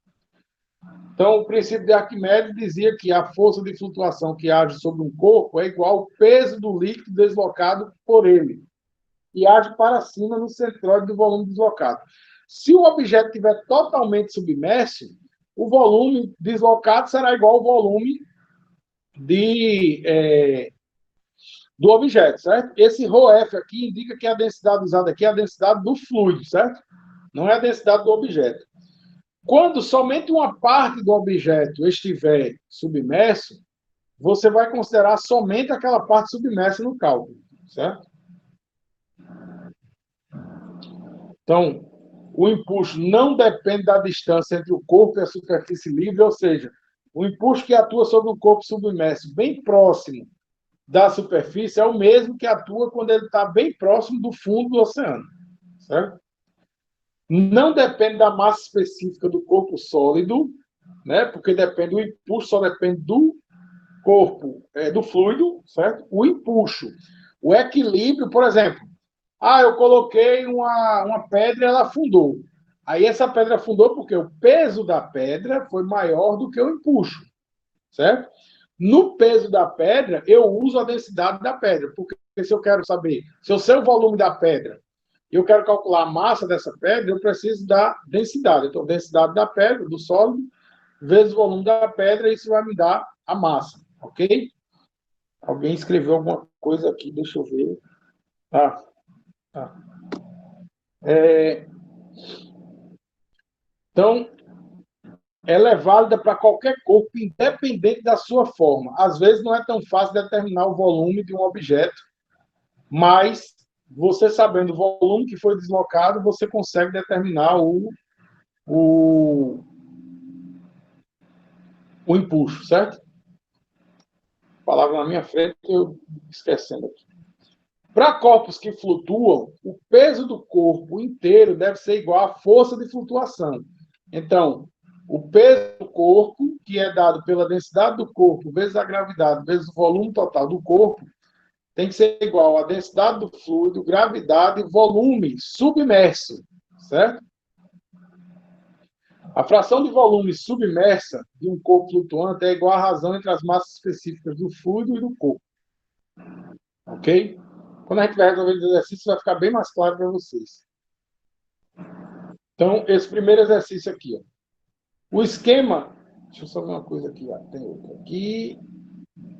Então, o princípio de Arquimedes dizia que a força de flutuação que age sobre um corpo é igual ao peso do líquido deslocado por ele, e age para cima no centroide do volume deslocado. Se o objeto estiver totalmente submerso, o volume deslocado será igual ao volume do objeto, certo? Esse ρf aqui indica que a densidade usada aqui é a densidade do fluido, certo? Não é a densidade do objeto. Quando somente uma parte do objeto estiver submerso, você vai considerar somente aquela parte submersa no cálculo, certo? Então, o empuxo não depende da distância entre o corpo e a superfície livre, ou seja, o empuxo que atua sobre o corpo submerso bem próximo da superfície é o mesmo que atua quando ele está bem próximo do fundo do oceano, certo? Não depende da massa específica do corpo sólido, né? Porque depende, o impulso só depende do corpo, do fluido, certo? O empuxo. O equilíbrio, por exemplo, eu coloquei uma pedra e ela afundou. Aí essa pedra afundou porque o peso da pedra foi maior do que o empuxo, certo? No peso da pedra, eu uso a densidade da pedra, porque se eu quero saber, se eu sei o volume da pedra e eu quero calcular a massa dessa pedra, eu preciso da densidade. Então, densidade da pedra, do sólido, vezes o volume da pedra, isso vai me dar a massa, ok? Alguém escreveu alguma coisa aqui, deixa eu ver. Tá. Então, ela é válida para qualquer corpo, independente da sua forma. Às vezes não é tão fácil determinar o volume de um objeto, mas você sabendo o volume que foi deslocado, você consegue determinar o impulso, certo? A palavra na minha frente, eu esquecendo aqui. Para corpos que flutuam, o peso do corpo inteiro deve ser igual à força de flutuação. Então, o peso do corpo, que é dado pela densidade do corpo, vezes a gravidade, vezes o volume total do corpo, tem que ser igual à densidade do fluido, gravidade e volume submerso, certo? A fração de volume submersa de um corpo flutuante é igual à razão entre as massas específicas do fluido e do corpo. Ok? Quando a gente vai resolver os exercícios, vai ficar bem mais claro para vocês. Então, esse primeiro exercício aqui. Ó. O esquema... Deixa eu só ver uma coisa aqui. Ó. Tem outro aqui.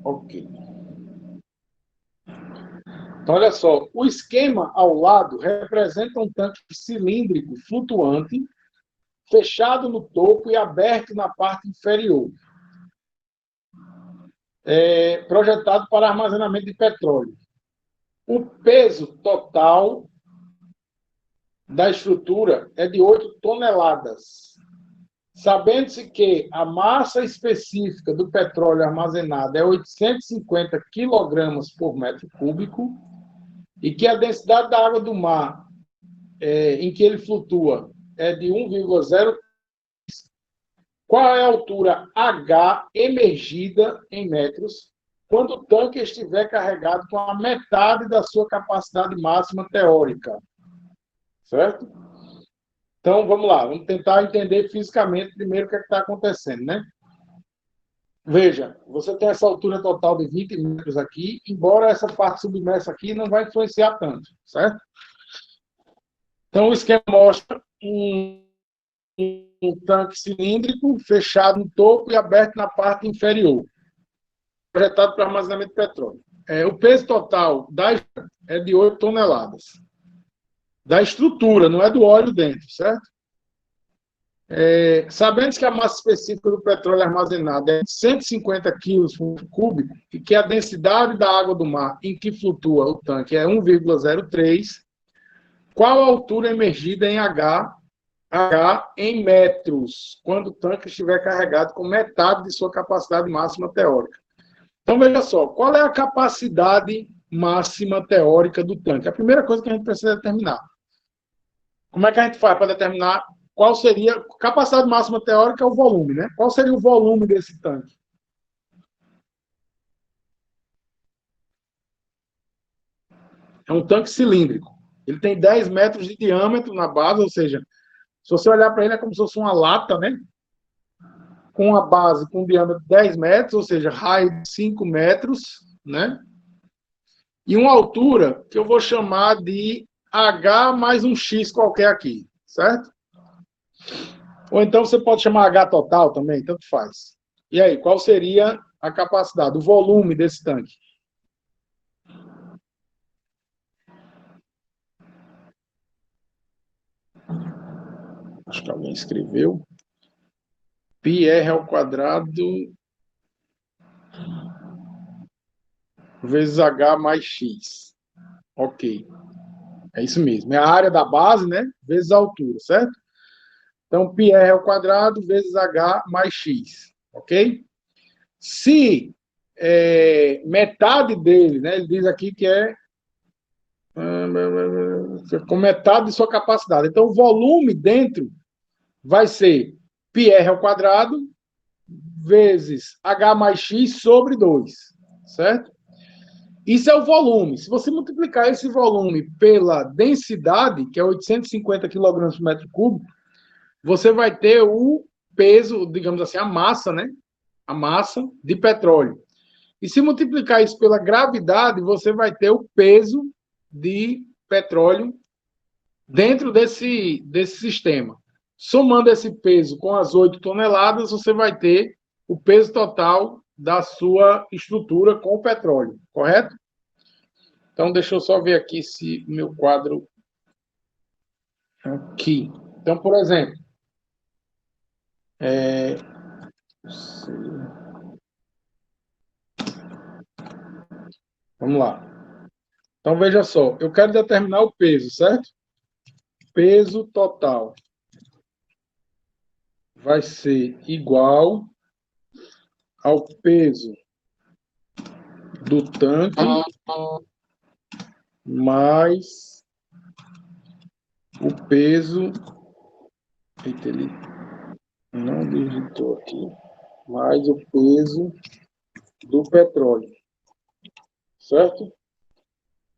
Ok. Então, olha só. O esquema ao lado representa um tanque cilíndrico flutuante, fechado no topo e aberto na parte inferior. Projetado para armazenamento de petróleo. O peso total da estrutura é de 8 toneladas. Sabendo-se que a massa específica do petróleo armazenado é 850 quilogramas por metro cúbico e que a densidade da água do mar em que ele flutua é de 1,0. Qual é a altura H emergida em metros quando o tanque estiver carregado com a metade da sua capacidade máxima teórica? Certo? Então, vamos lá. Vamos tentar entender fisicamente primeiro o que está acontecendo, né? Veja, você tem essa altura total de 20 metros aqui, embora essa parte submersa aqui não vai influenciar tanto, certo? Então, o esquema mostra um tanque cilíndrico fechado no topo e aberto na parte inferior, projetado para armazenamento de petróleo. O peso total é de 8 toneladas. Da estrutura, não é do óleo dentro, certo? Sabendo que a massa específica do petróleo armazenado é 150 quilos por cúbico e que a densidade da água do mar em que flutua o tanque é 1,03, qual a altura emergida em H em metros, quando o tanque estiver carregado com metade de sua capacidade máxima teórica? Então, veja só, qual é a capacidade máxima teórica do tanque? A primeira coisa que a gente precisa determinar. Como é que a gente faz para determinar qual seria a capacidade máxima teórica? É o volume, né? Qual seria o volume desse tanque? É um tanque cilíndrico. Ele tem 10 metros de diâmetro na base, ou seja, se você olhar para ele é como se fosse uma lata, né? Com a base com diâmetro de 10 metros, ou seja, raio de 5 metros, né? E uma altura que eu vou chamar de H mais um X qualquer aqui, certo? Ou então você pode chamar H total também, tanto faz. E aí, qual seria a capacidade, o volume desse tanque? Acho que alguém escreveu. πr ao quadrado vezes H mais X. Ok. É isso mesmo. É a área da base, né? Vezes a altura, certo? Então, πr ao quadrado vezes H mais X. Ok? Se metade dele, né? Ele diz aqui que é com metade de sua capacidade. Então, o volume dentro vai ser πr ao quadrado vezes H mais X sobre 2, certo? Isso é o volume. Se você multiplicar esse volume pela densidade, que é 850 kg por metro cúbico, você vai ter o peso, digamos assim, a massa, né? A massa de petróleo. E se multiplicar isso pela gravidade, você vai ter o peso de petróleo dentro desse sistema. Somando esse peso com as 8 toneladas, você vai ter o peso total da sua estrutura com o petróleo, correto? Então, deixa eu só ver aqui se meu quadro aqui. Então, por exemplo, vamos lá. Então, veja só, eu quero determinar o peso, certo? Peso total vai ser igual ao peso do tanque mais o peso. Eita, ele não digitou aqui. Mais o peso do petróleo, certo?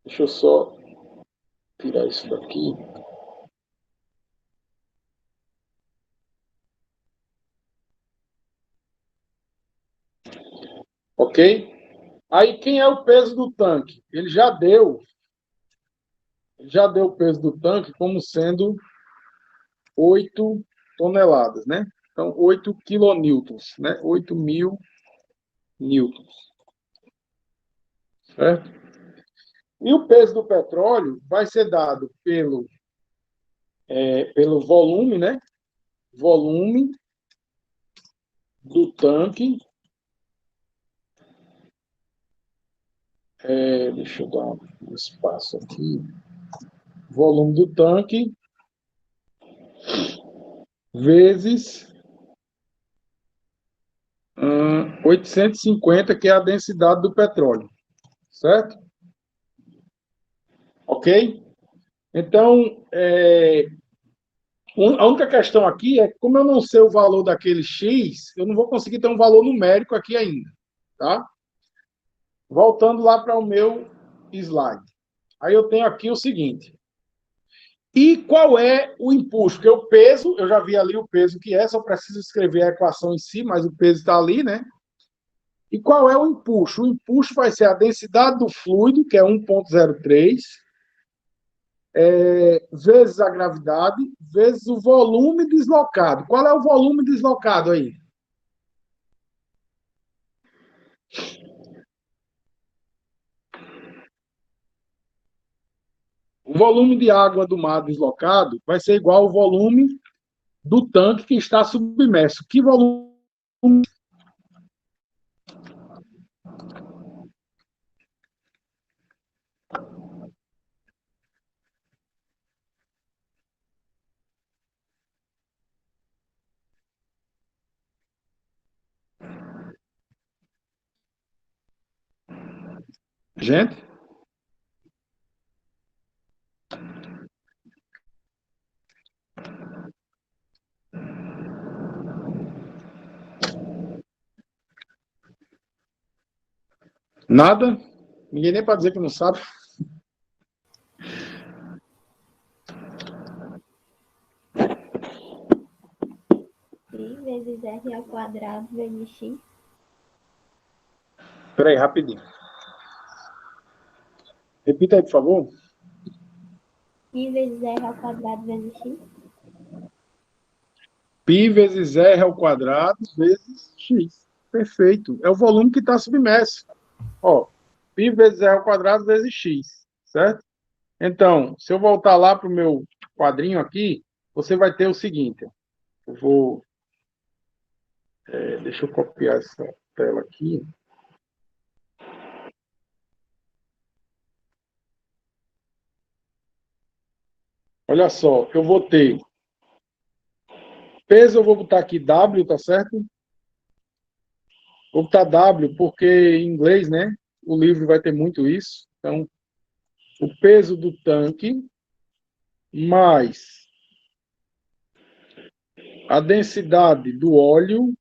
Deixa eu só tirar isso daqui. Ok? Aí, quem é o peso do tanque? Ele já deu o peso do tanque como sendo 8 toneladas, né? Então, 8 quilonewtons, né? 8.000 newtons, certo? E o peso do petróleo vai ser dado pelo volume, né? Volume do tanque. Deixa eu dar um espaço aqui. Volume do tanque vezes 850, que é a densidade do petróleo, certo? Ok? Então, a única questão aqui é que, como eu não sei o valor daquele X, eu não vou conseguir ter um valor numérico aqui ainda, tá? Voltando lá para o meu slide. Aí eu tenho aqui o seguinte. E qual é o impulso? Porque o peso, eu já vi ali o peso que é, só preciso escrever a equação em si, mas o peso está ali, né? E qual é o impulso? O impulso vai ser a densidade do fluido, que é 1,03, vezes a gravidade, vezes o volume deslocado. Qual é o volume deslocado aí? O volume de água do mar deslocado vai ser igual ao volume do tanque que está submerso. Que volume? Gente? Nada? Ninguém nem para dizer que não sabe. Pi vezes R ao quadrado vezes X. Espera aí, rapidinho. Repita aí, por favor. Pi vezes R ao quadrado vezes X. Π vezes R ao quadrado vezes X. Perfeito. É o volume que está submerso. Ó, π vezes R ao quadrado vezes X, certo? Então, se eu voltar lá para o meu quadrinho aqui, você vai ter o seguinte. Eu vou... deixa eu copiar essa tela aqui. Olha só, eu vou ter peso, eu vou botar aqui W, tá certo? Vou botar W porque em inglês, né? O livro vai ter muito isso. Então, o peso do tanque mais a densidade do óleo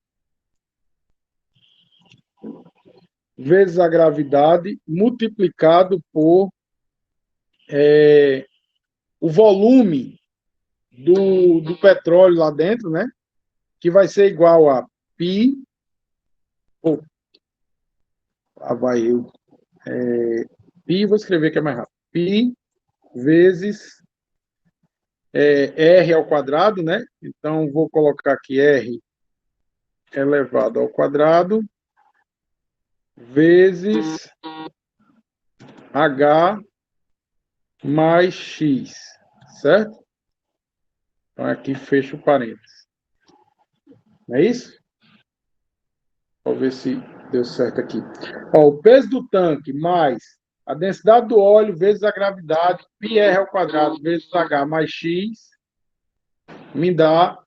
vezes a gravidade multiplicado por o volume do petróleo lá dentro, né? Que vai ser igual a π, lá vai eu, π, vou escrever que é mais rápido, π vezes R ao quadrado, né? Então, vou colocar aqui R elevado ao quadrado vezes H mais X, certo? Então, aqui fecha o parênteses. Não é isso? Vou ver se deu certo aqui. Ó, o peso do tanque mais a densidade do óleo vezes a gravidade, πr ao quadrado vezes H mais X, me dá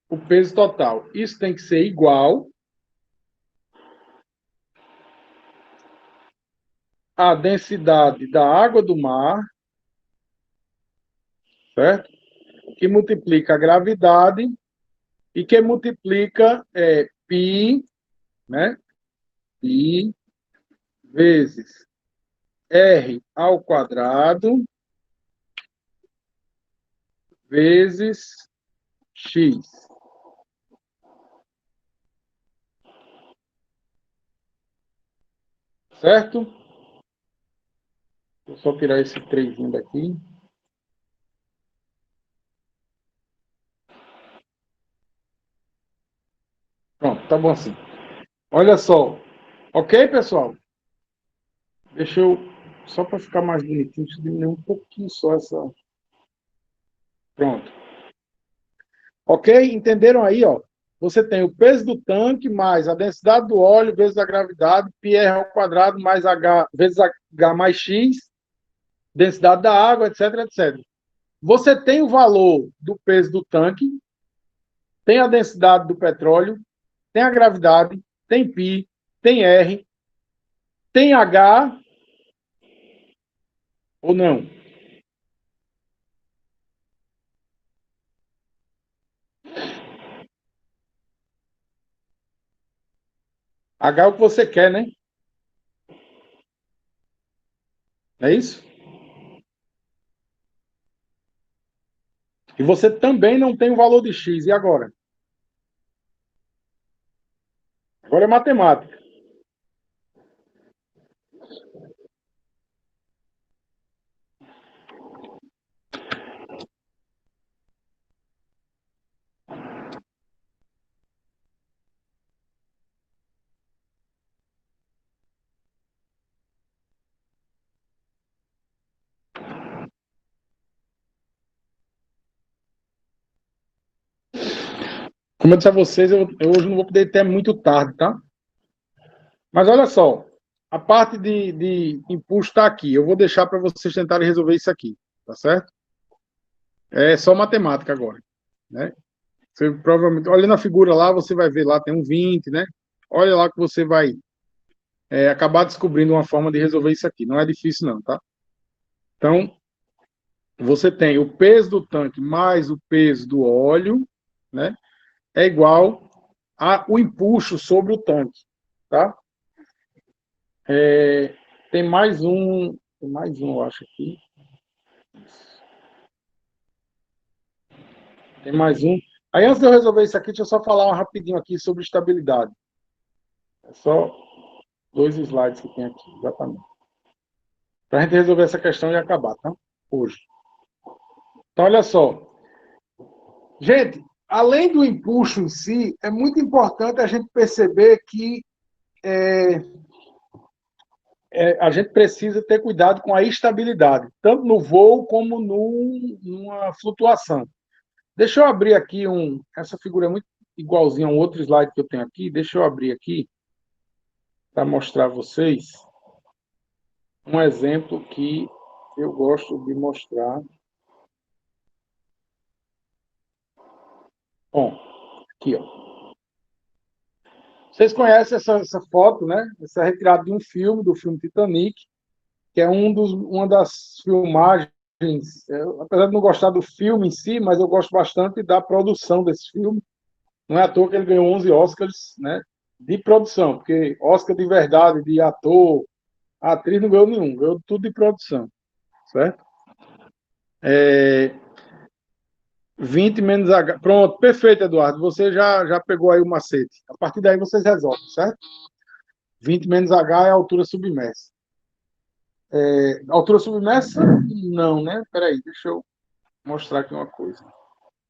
o peso total. Isso tem que ser igual à densidade da água do mar, certo? Que multiplica a gravidade e que multiplica π, né? π vezes R ao quadrado vezes X. Certo? Vou só tirar esse 3 daqui. Pronto, tá bom assim. Olha só. Ok, pessoal? Deixa eu, só para ficar mais bonitinho, deixa eu diminuir um pouquinho só essa... Pronto. Ok? Entenderam aí, ó? Você tem o peso do tanque mais a densidade do óleo vezes a gravidade, πr ao quadrado mais H vezes H mais X, densidade da água, etc, etc. Você tem o valor do peso do tanque, tem a densidade do petróleo, tem a gravidade, tem π, tem R, tem H ou não? H é o que você quer, né? É isso? E você também não tem o valor de X. E agora? Agora é matemática. Como eu disse a vocês, eu hoje não vou poder ter muito tarde, tá? Mas olha só, a parte de impulso está aqui. Eu vou deixar para vocês tentarem resolver isso aqui, tá certo? É só matemática agora, né? Você provavelmente, olha na figura lá, você vai ver lá, tem um 20, né? Olha lá que você vai acabar descobrindo uma forma de resolver isso aqui. Não é difícil não, tá? Então, você tem o peso do tanque mais o peso do óleo, né? É igual ao impulso sobre o tanque, tá? Tem mais um, eu acho aqui. Tem mais um. Aí, antes de eu resolver isso aqui, deixa eu só falar rapidinho aqui sobre estabilidade. É só 2 slides que tem aqui, exatamente. Para a gente resolver essa questão e acabar, tá? Hoje. Então, olha só. Gente, além do empuxo em si, é muito importante a gente perceber que a gente precisa ter cuidado com a estabilidade, tanto no voo como numa flutuação. Deixa eu abrir aqui essa figura é muito igualzinha a um outro slide que eu tenho aqui. Deixa eu abrir aqui para mostrar a vocês um exemplo que eu gosto de mostrar. Bom, aqui, ó. Vocês conhecem essa foto, né? Essa é retirada de um filme, do filme Titanic, que é uma das filmagens. Apesar de não gostar do filme em si, mas eu gosto bastante da produção desse filme. Não é à toa que ele ganhou 11 Oscars, né, de produção, porque Oscar de verdade, de ator, atriz não ganhou nenhum, ganhou tudo de produção, certo? 20 menos H. Pronto, perfeito, Eduardo. Você já pegou aí o macete. A partir daí vocês resolvem, certo? 20 menos H é a altura submersa. Altura submersa? Não, né? Peraí, deixa eu mostrar aqui uma coisa.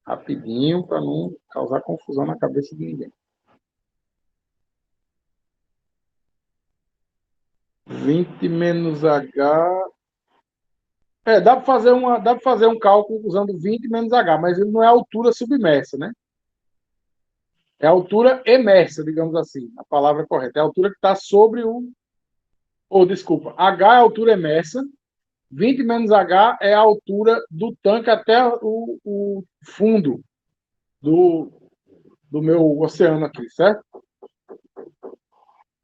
Rapidinho, para não causar confusão na cabeça de ninguém. 20 menos H. Dá para fazer um cálculo usando 20 menos H, mas ele não é a altura submersa, né? É a altura emersa, digamos assim. A palavra é correta. É a altura que está sobre o. Desculpa. H é a altura emersa. 20 menos H é a altura do tanque até o fundo do, do meu oceano aqui, certo?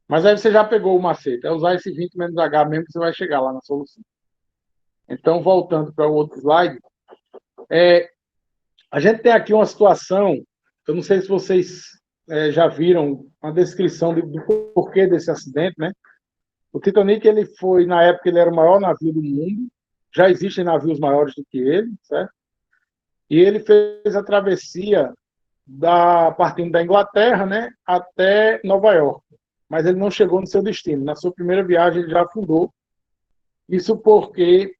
Mas aí você já pegou o macete. É usar esse 20 menos H mesmo que você vai chegar lá na solução. Então, voltando para o outro slide, a gente tem aqui uma situação, eu não sei se vocês já viram a descrição do porquê desse acidente, né? O Titanic, ele foi, na época, ele era o maior navio do mundo, já existem navios maiores do que ele, certo? E ele fez a travessia partindo da Inglaterra, né, até Nova York. Mas ele não chegou no seu destino. Na sua primeira viagem, ele já afundou. Isso porque,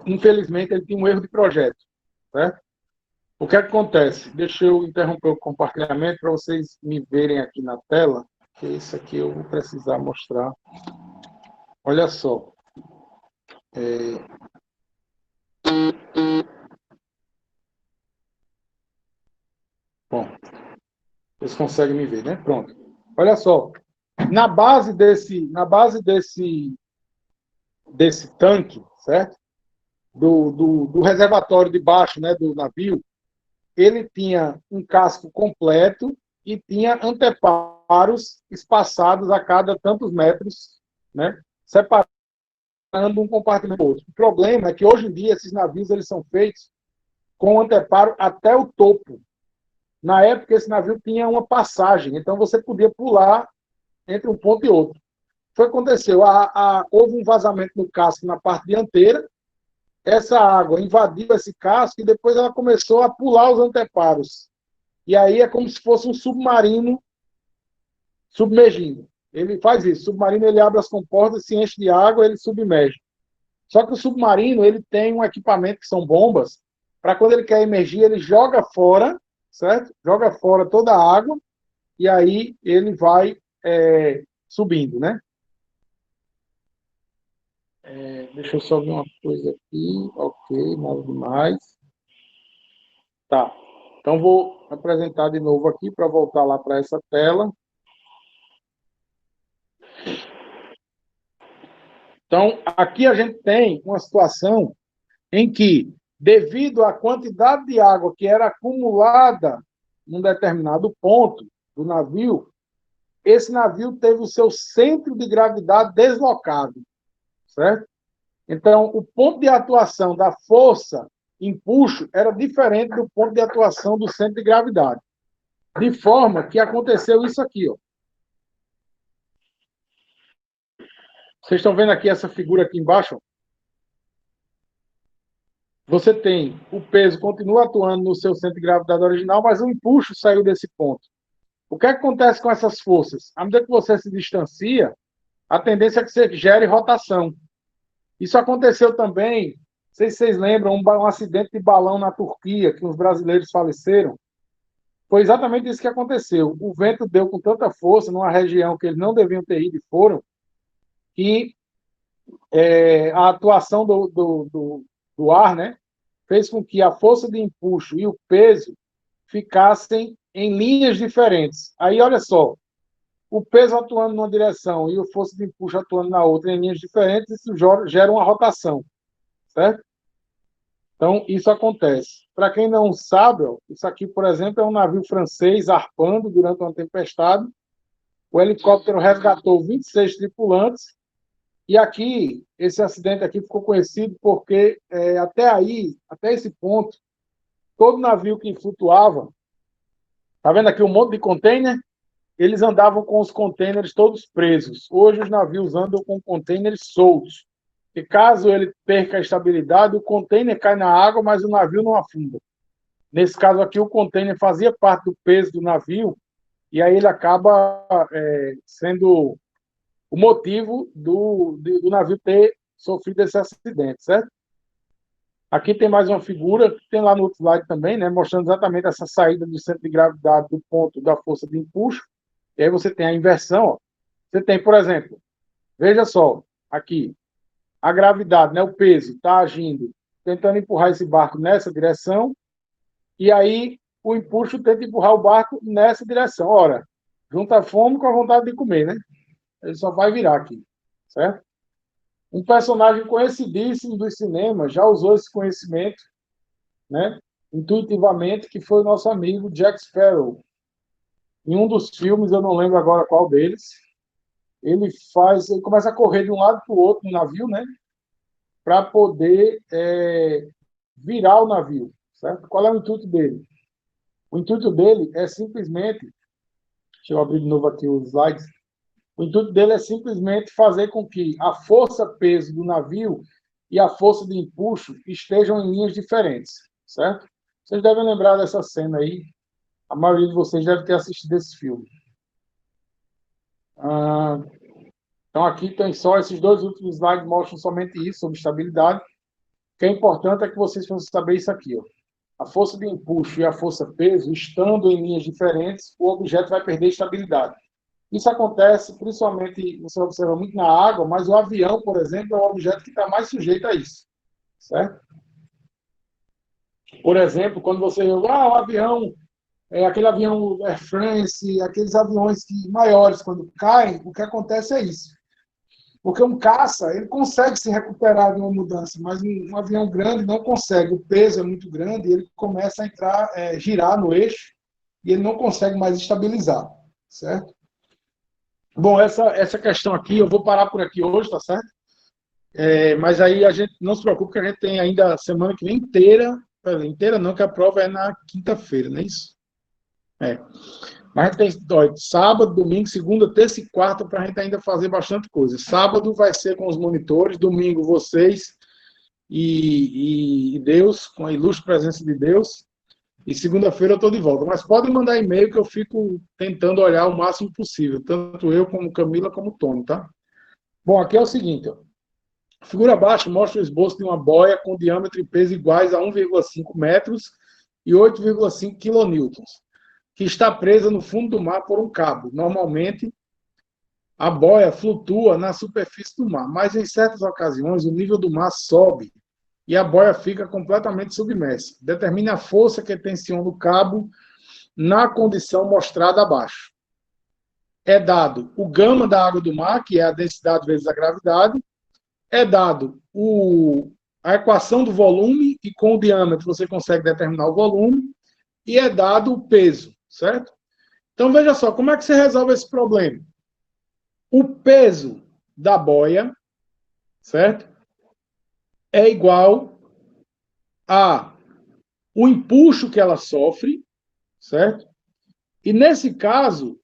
infelizmente, ele tinha um erro de projeto, certo? O que acontece? Deixa eu interromper o compartilhamento para vocês me verem aqui na tela, que isso aqui eu vou precisar mostrar. Olha só. Bom, vocês conseguem me ver, né? Pronto. Olha só. Desse tanque, certo? Do reservatório de baixo, né, do navio, ele tinha um casco completo e tinha anteparos espaçados a cada tantos metros, né, separando um compartimento do outro. O problema é que hoje em dia esses navios eles são feitos com anteparo até o topo. Na época esse navio tinha uma passagem, então você podia pular entre um ponto e outro. O que aconteceu? Houve um vazamento no casco na parte dianteira, essa água invadiu esse casco e depois ela começou a pular os anteparos. E aí é como se fosse um submarino submergindo. Ele faz isso. O submarino ele abre as comportas, se enche de água, ele submerge. Só que o submarino ele tem um equipamento que são bombas, para quando ele quer emergir, ele joga fora, certo? Joga fora toda a água e aí ele vai subindo, né? Deixa eu só ver uma coisa aqui. Ok, nada demais. Tá. Então, vou apresentar de novo aqui para voltar lá para essa tela. Então, aqui a gente tem uma situação em que, devido à quantidade de água que era acumulada num determinado ponto do navio, esse navio teve o seu centro de gravidade deslocado, certo? Então, o ponto de atuação da força empuxo era diferente do ponto de atuação do centro de gravidade. De forma que aconteceu isso aqui, ó. Vocês estão vendo aqui essa figura aqui embaixo? Você tem o peso continua atuando no seu centro de gravidade original, mas o empuxo saiu desse ponto. O que acontece com essas forças? À medida que você se distancia, a tendência é que você gere rotação. Isso aconteceu também, não sei se vocês lembram, um acidente de balão na Turquia, que os brasileiros faleceram. Foi exatamente isso que aconteceu. O vento deu com tanta força numa região que eles não deviam ter ido e foram, que a atuação do ar, né, fez com que a força de empuxo e o peso ficassem em linhas diferentes. Aí, olha só, o peso atuando numa direção e a força de empuxo atuando na outra em linhas diferentes, isso gera uma rotação, certo? Então, isso acontece. Para quem não sabe, ó, isso aqui, por exemplo, é um navio francês arpando durante uma tempestade. O helicóptero resgatou 26 tripulantes. E aqui, esse acidente aqui ficou conhecido porque até esse ponto, todo navio que flutuava, tá vendo aqui um monte de container? Eles andavam com os containers todos presos. Hoje os navios andam com containers soltos. E caso ele perca a estabilidade, o container cai na água, mas o navio não afunda. Nesse caso aqui, o container fazia parte do peso do navio, e aí ele acaba sendo o motivo do navio ter sofrido esse acidente, certo? Aqui tem mais uma figura, que tem lá no outro slide também, né, mostrando exatamente essa saída do centro de gravidade do ponto da força de empuxo. E aí você tem a inversão. Ó. Você tem, por exemplo, veja só, aqui, a gravidade, né, o peso, está agindo, tentando empurrar esse barco nessa direção, e aí o empuxo tenta empurrar o barco nessa direção. Ora, junta a fome com a vontade de comer, né? Ele só vai virar aqui, certo? Um personagem conhecidíssimo dos cinemas já usou esse conhecimento, né, intuitivamente, que foi o nosso amigo Jack Sparrow. Em um dos filmes, eu não lembro agora qual deles, ele começa a correr de um lado para o outro no navio, né, para poder virar o navio, certo? Qual é o intuito dele? O intuito dele é simplesmente, deixa eu abrir de novo aqui os slides, o intuito dele é simplesmente fazer com que a força-peso do navio e a força de empuxo estejam em linhas diferentes, certo? Vocês devem lembrar dessa cena aí. A maioria de vocês deve ter assistido esse filme. Então, aqui tem só esses dois últimos slides, mostram somente isso, sobre estabilidade. O que é importante é que vocês possam saber isso aqui. Ó. A força de empuxo e a força-peso, estando em linhas diferentes, o objeto vai perder estabilidade. Isso acontece, principalmente, você observa muito na água, mas o avião, por exemplo, é o objeto que está mais sujeito a isso. Certo? Por exemplo, quando você vê o avião, aquele avião Air France, aqueles aviões maiores, quando caem, o que acontece é isso. Porque um caça, ele consegue se recuperar de uma mudança, mas um avião grande não consegue. O peso é muito grande e ele começa a entrar, girar no eixo e ele não consegue mais estabilizar. Certo? Bom, essa questão aqui, eu vou parar por aqui hoje, tá certo? Mas aí a gente não se preocupe, que a gente tem ainda a semana que vem inteira não, que a prova é na quinta-feira, não é isso? Mas a gente tem sábado, domingo, segunda, terça e quarta para a gente ainda fazer bastante coisa. Sábado vai ser com os monitores, domingo vocês e Deus, com a ilustre presença de Deus. E segunda-feira eu estou de volta. Mas podem mandar e-mail que eu fico tentando olhar o máximo possível. Tanto eu, como Camila, como Tony, tá? Bom, aqui é o seguinte. Ó. A figura abaixo mostra o esboço de uma boia com diâmetro e peso iguais a 1,5 metros e 8,5 quilonewtons, que está presa no fundo do mar por um cabo. Normalmente, a boia flutua na superfície do mar, mas em certas ocasiões o nível do mar sobe e a boia fica completamente submersa. Determine a força que tensiona o cabo na condição mostrada abaixo. É dado o gama da água do mar, que é a densidade vezes a gravidade. É dado a equação do volume, e com o diâmetro você consegue determinar o volume. E é dado o peso, certo? Então, veja só, como é que você resolve esse problema? O peso da boia, certo? É igual a o empuxo que ela sofre, certo? E nesse caso,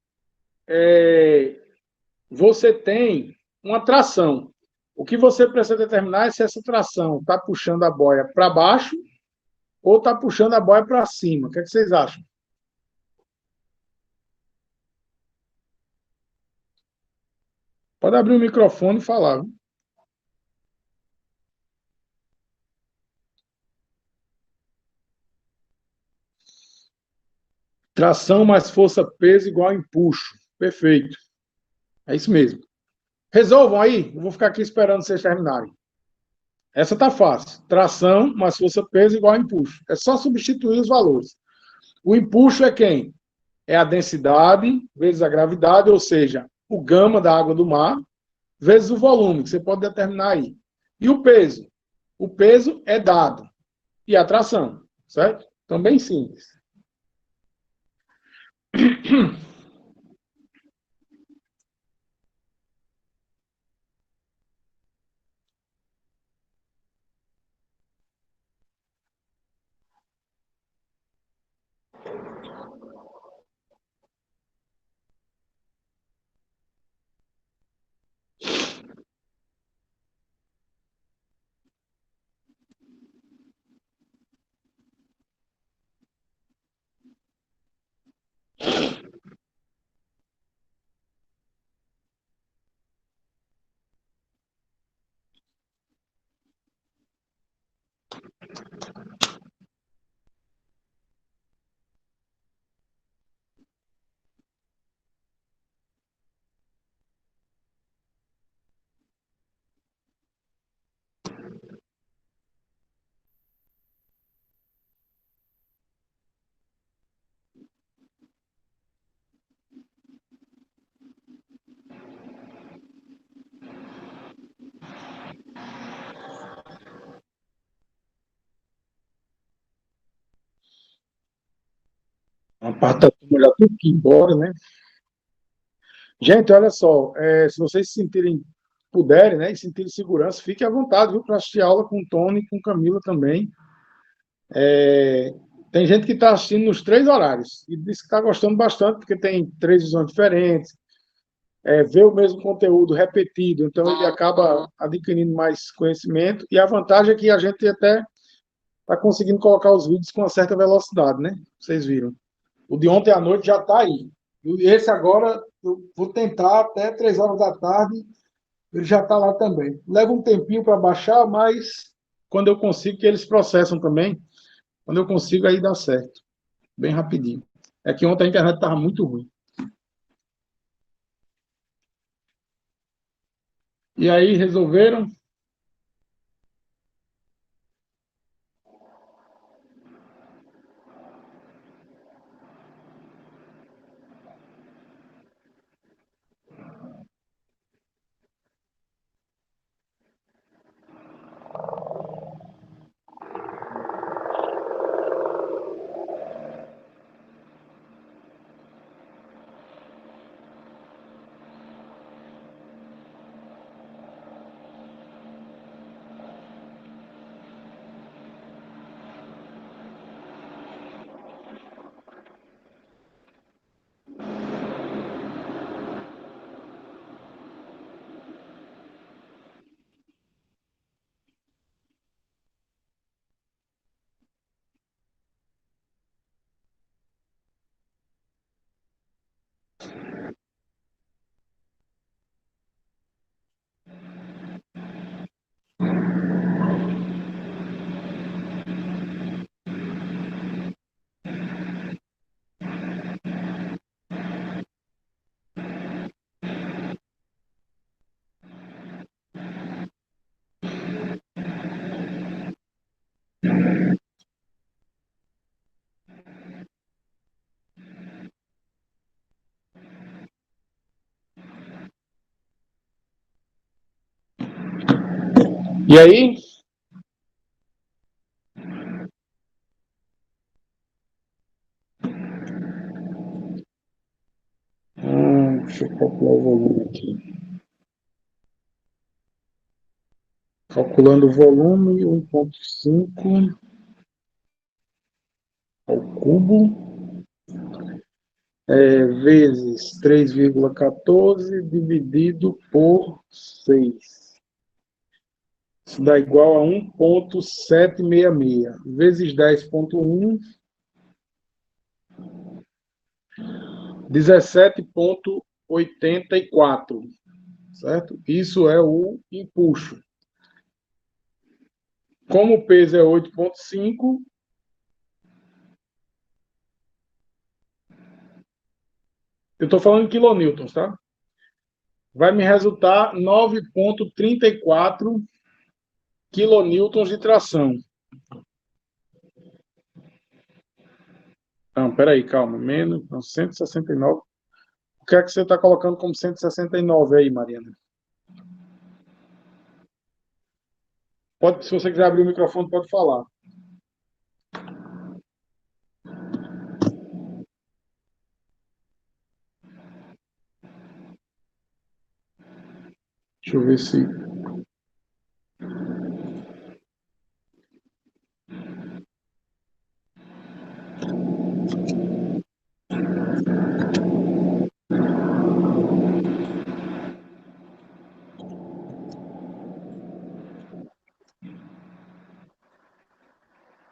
você tem uma tração. O que você precisa determinar é se essa tração está puxando a boia para baixo ou está puxando a boia para cima. O que é que vocês acham? Pode abrir o microfone e falar. Viu? Tração mais força-peso igual a empuxo. Perfeito. É isso mesmo. Resolvam aí. Eu vou ficar aqui esperando vocês terminarem. Essa tá fácil. Tração mais força-peso igual a empuxo. É só substituir os valores. O empuxo é quem? É a densidade vezes a gravidade, ou seja, o gama da água do mar, vezes o volume, que você pode determinar aí. E o peso? O peso é dado. E a tração, certo? Então, bem simples. Uma parte da turma já teve que ir embora, né? Gente, olha só, se vocês se sentirem, puderem, né, e sentirem segurança, fiquem à vontade, viu, para assistir aula com o Tony e com Camila também. Tem gente que está assistindo nos 3 horários e diz que está gostando bastante, porque tem 3 visões diferentes, vê o mesmo conteúdo repetido, então ele acaba adquirindo mais conhecimento, e a vantagem é que a gente até está conseguindo colocar os vídeos com uma certa velocidade, né? Vocês viram. O de ontem à noite já está aí. E esse agora, eu vou tentar até 3 horas da tarde, ele já está lá também. Leva um tempinho para baixar, mas quando eu consigo, que eles processam também, quando eu consigo, aí dá certo. Bem rapidinho. É que ontem a internet estava muito ruim. E aí resolveram. E aí, deixa eu calcular o volume aqui. Calculando o volume, 1,5 ao cubo, vezes 3,14 dividido por 6. Isso dá igual a 1,766 vezes 10,1, 17,84, certo? Isso é o empuxo. Como o peso é 8,5, eu estou falando em quilonewtons, tá? Vai me resultar 9,34 quilonewtons de tração. Não, peraí, calma. Menos 169. O que é que você está colocando como 169 aí, Mariana? Pode, se você quiser abrir o microfone, pode falar. Deixa eu ver se...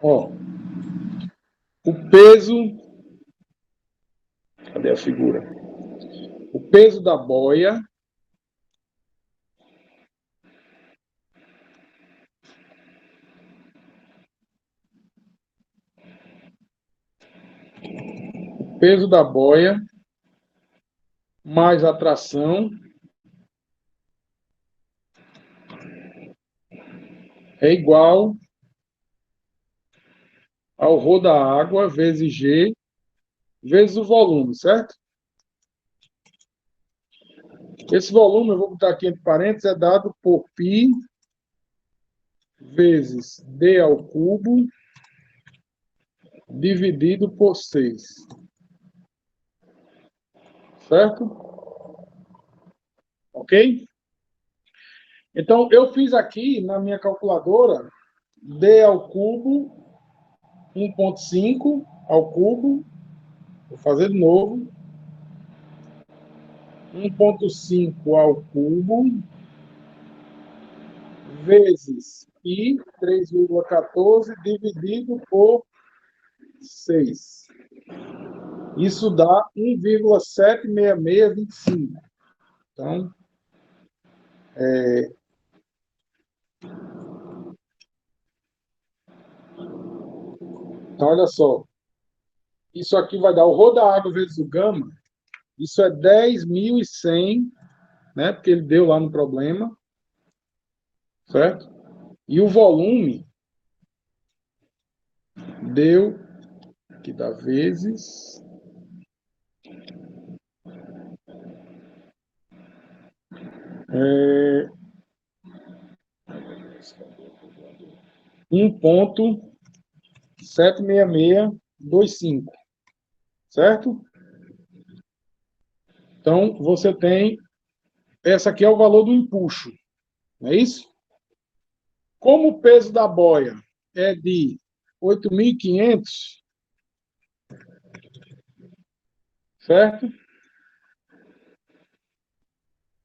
Ó, o peso... Cadê a figura? O peso da boia... O peso da boia mais a tração é igual ao ρ da água vezes G vezes o volume, certo? Esse volume, eu vou botar aqui entre parênteses, é dado por π vezes d ao cubo dividido por 6. Certo? Ok? Então, eu fiz aqui na minha calculadora d ao cubo 1,5 ao cubo. Vou fazer de novo. 1,5 ao cubo vezes π, 3,14, dividido por 6. Isso dá 1,76625. Então, olha só. Isso aqui vai dar o ρ da água vezes o gama. Isso é 10.100, né? Porque ele deu lá no problema. Certo? E o volume deu, que dá vezes... 1,76625. Certo? Então, você tem... Essa aqui é o valor do empuxo. Não é isso? Como o peso da boia é de 8.500, certo?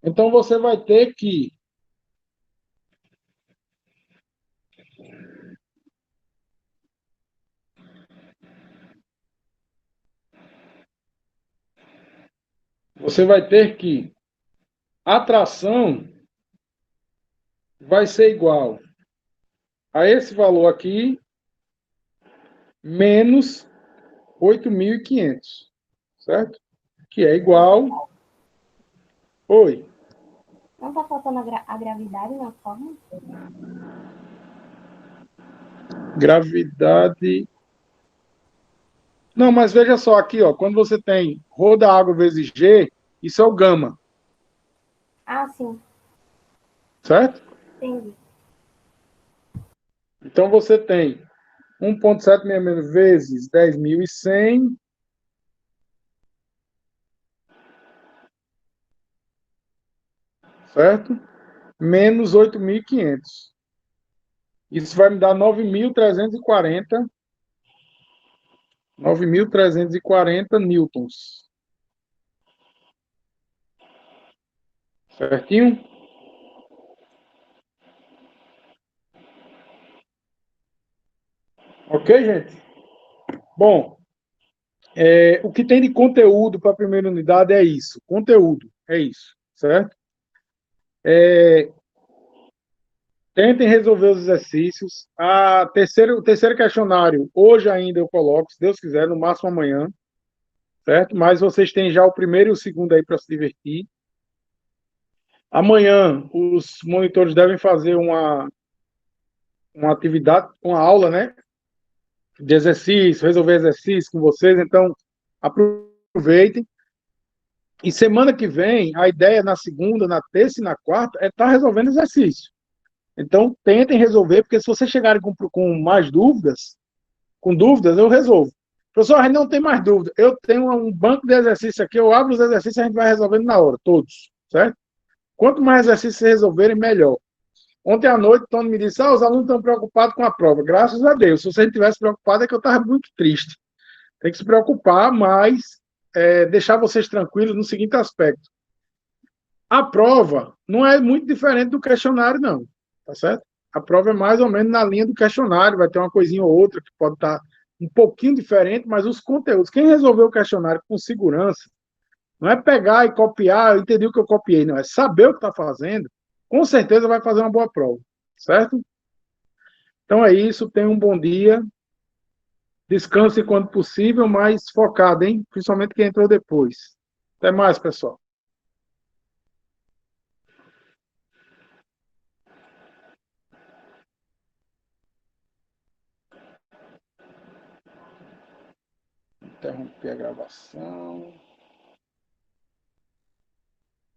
Então, você vai ter que... A tração vai ser igual a esse valor aqui, menos 8.500, certo? Que é igual... Oi. Não tá faltando a gravidade na forma? Gravidade... Não, mas veja só aqui, ó, quando você tem ρ da água vezes G, isso é o gama, Ah, sim. certo? Entendi. Então você tem 1,766 vezes 10.100, certo? Menos 8.500. Isso vai me dar 9.340 newtons. Certinho? Ok, gente? Bom, o que tem de conteúdo para a primeira unidade é isso. Conteúdo, é isso, certo? Tentem resolver os exercícios. O terceiro questionário, hoje ainda eu coloco, se Deus quiser, no máximo amanhã, certo? Mas vocês têm já o primeiro e o segundo aí para se divertir. Amanhã, os monitores devem fazer uma atividade, uma aula, né? De exercício, resolver exercício com vocês. Então, aproveitem. E semana que vem, a ideia na segunda, na terça e na quarta é estar resolvendo exercício. Então, tentem resolver, porque se vocês chegarem com mais dúvidas, com dúvidas, eu resolvo. Professor, a gente não tem mais dúvida. Eu tenho um banco de exercícios aqui, eu abro os exercícios e a gente vai resolvendo na hora, todos, certo? Quanto mais exercícios vocês resolverem, melhor. Ontem à noite, o Tony me disse, os alunos estão preocupados com a prova. Graças a Deus. Se você não tivesse preocupado, é que eu estava muito triste. Tem que se preocupar, mas deixar vocês tranquilos no seguinte aspecto. A prova não é muito diferente do questionário, não. Tá certo? A prova é mais ou menos na linha do questionário, vai ter uma coisinha ou outra que pode estar um pouquinho diferente, mas os conteúdos, quem resolveu o questionário com segurança, não é pegar e copiar, eu entendi o que eu copiei, não, é saber o que está fazendo, com certeza vai fazer uma boa prova, certo? Então é isso, tenha um bom dia, descanse quando possível, mas focado, hein? Principalmente quem entrou depois. Até mais, pessoal. Interromper a gravação.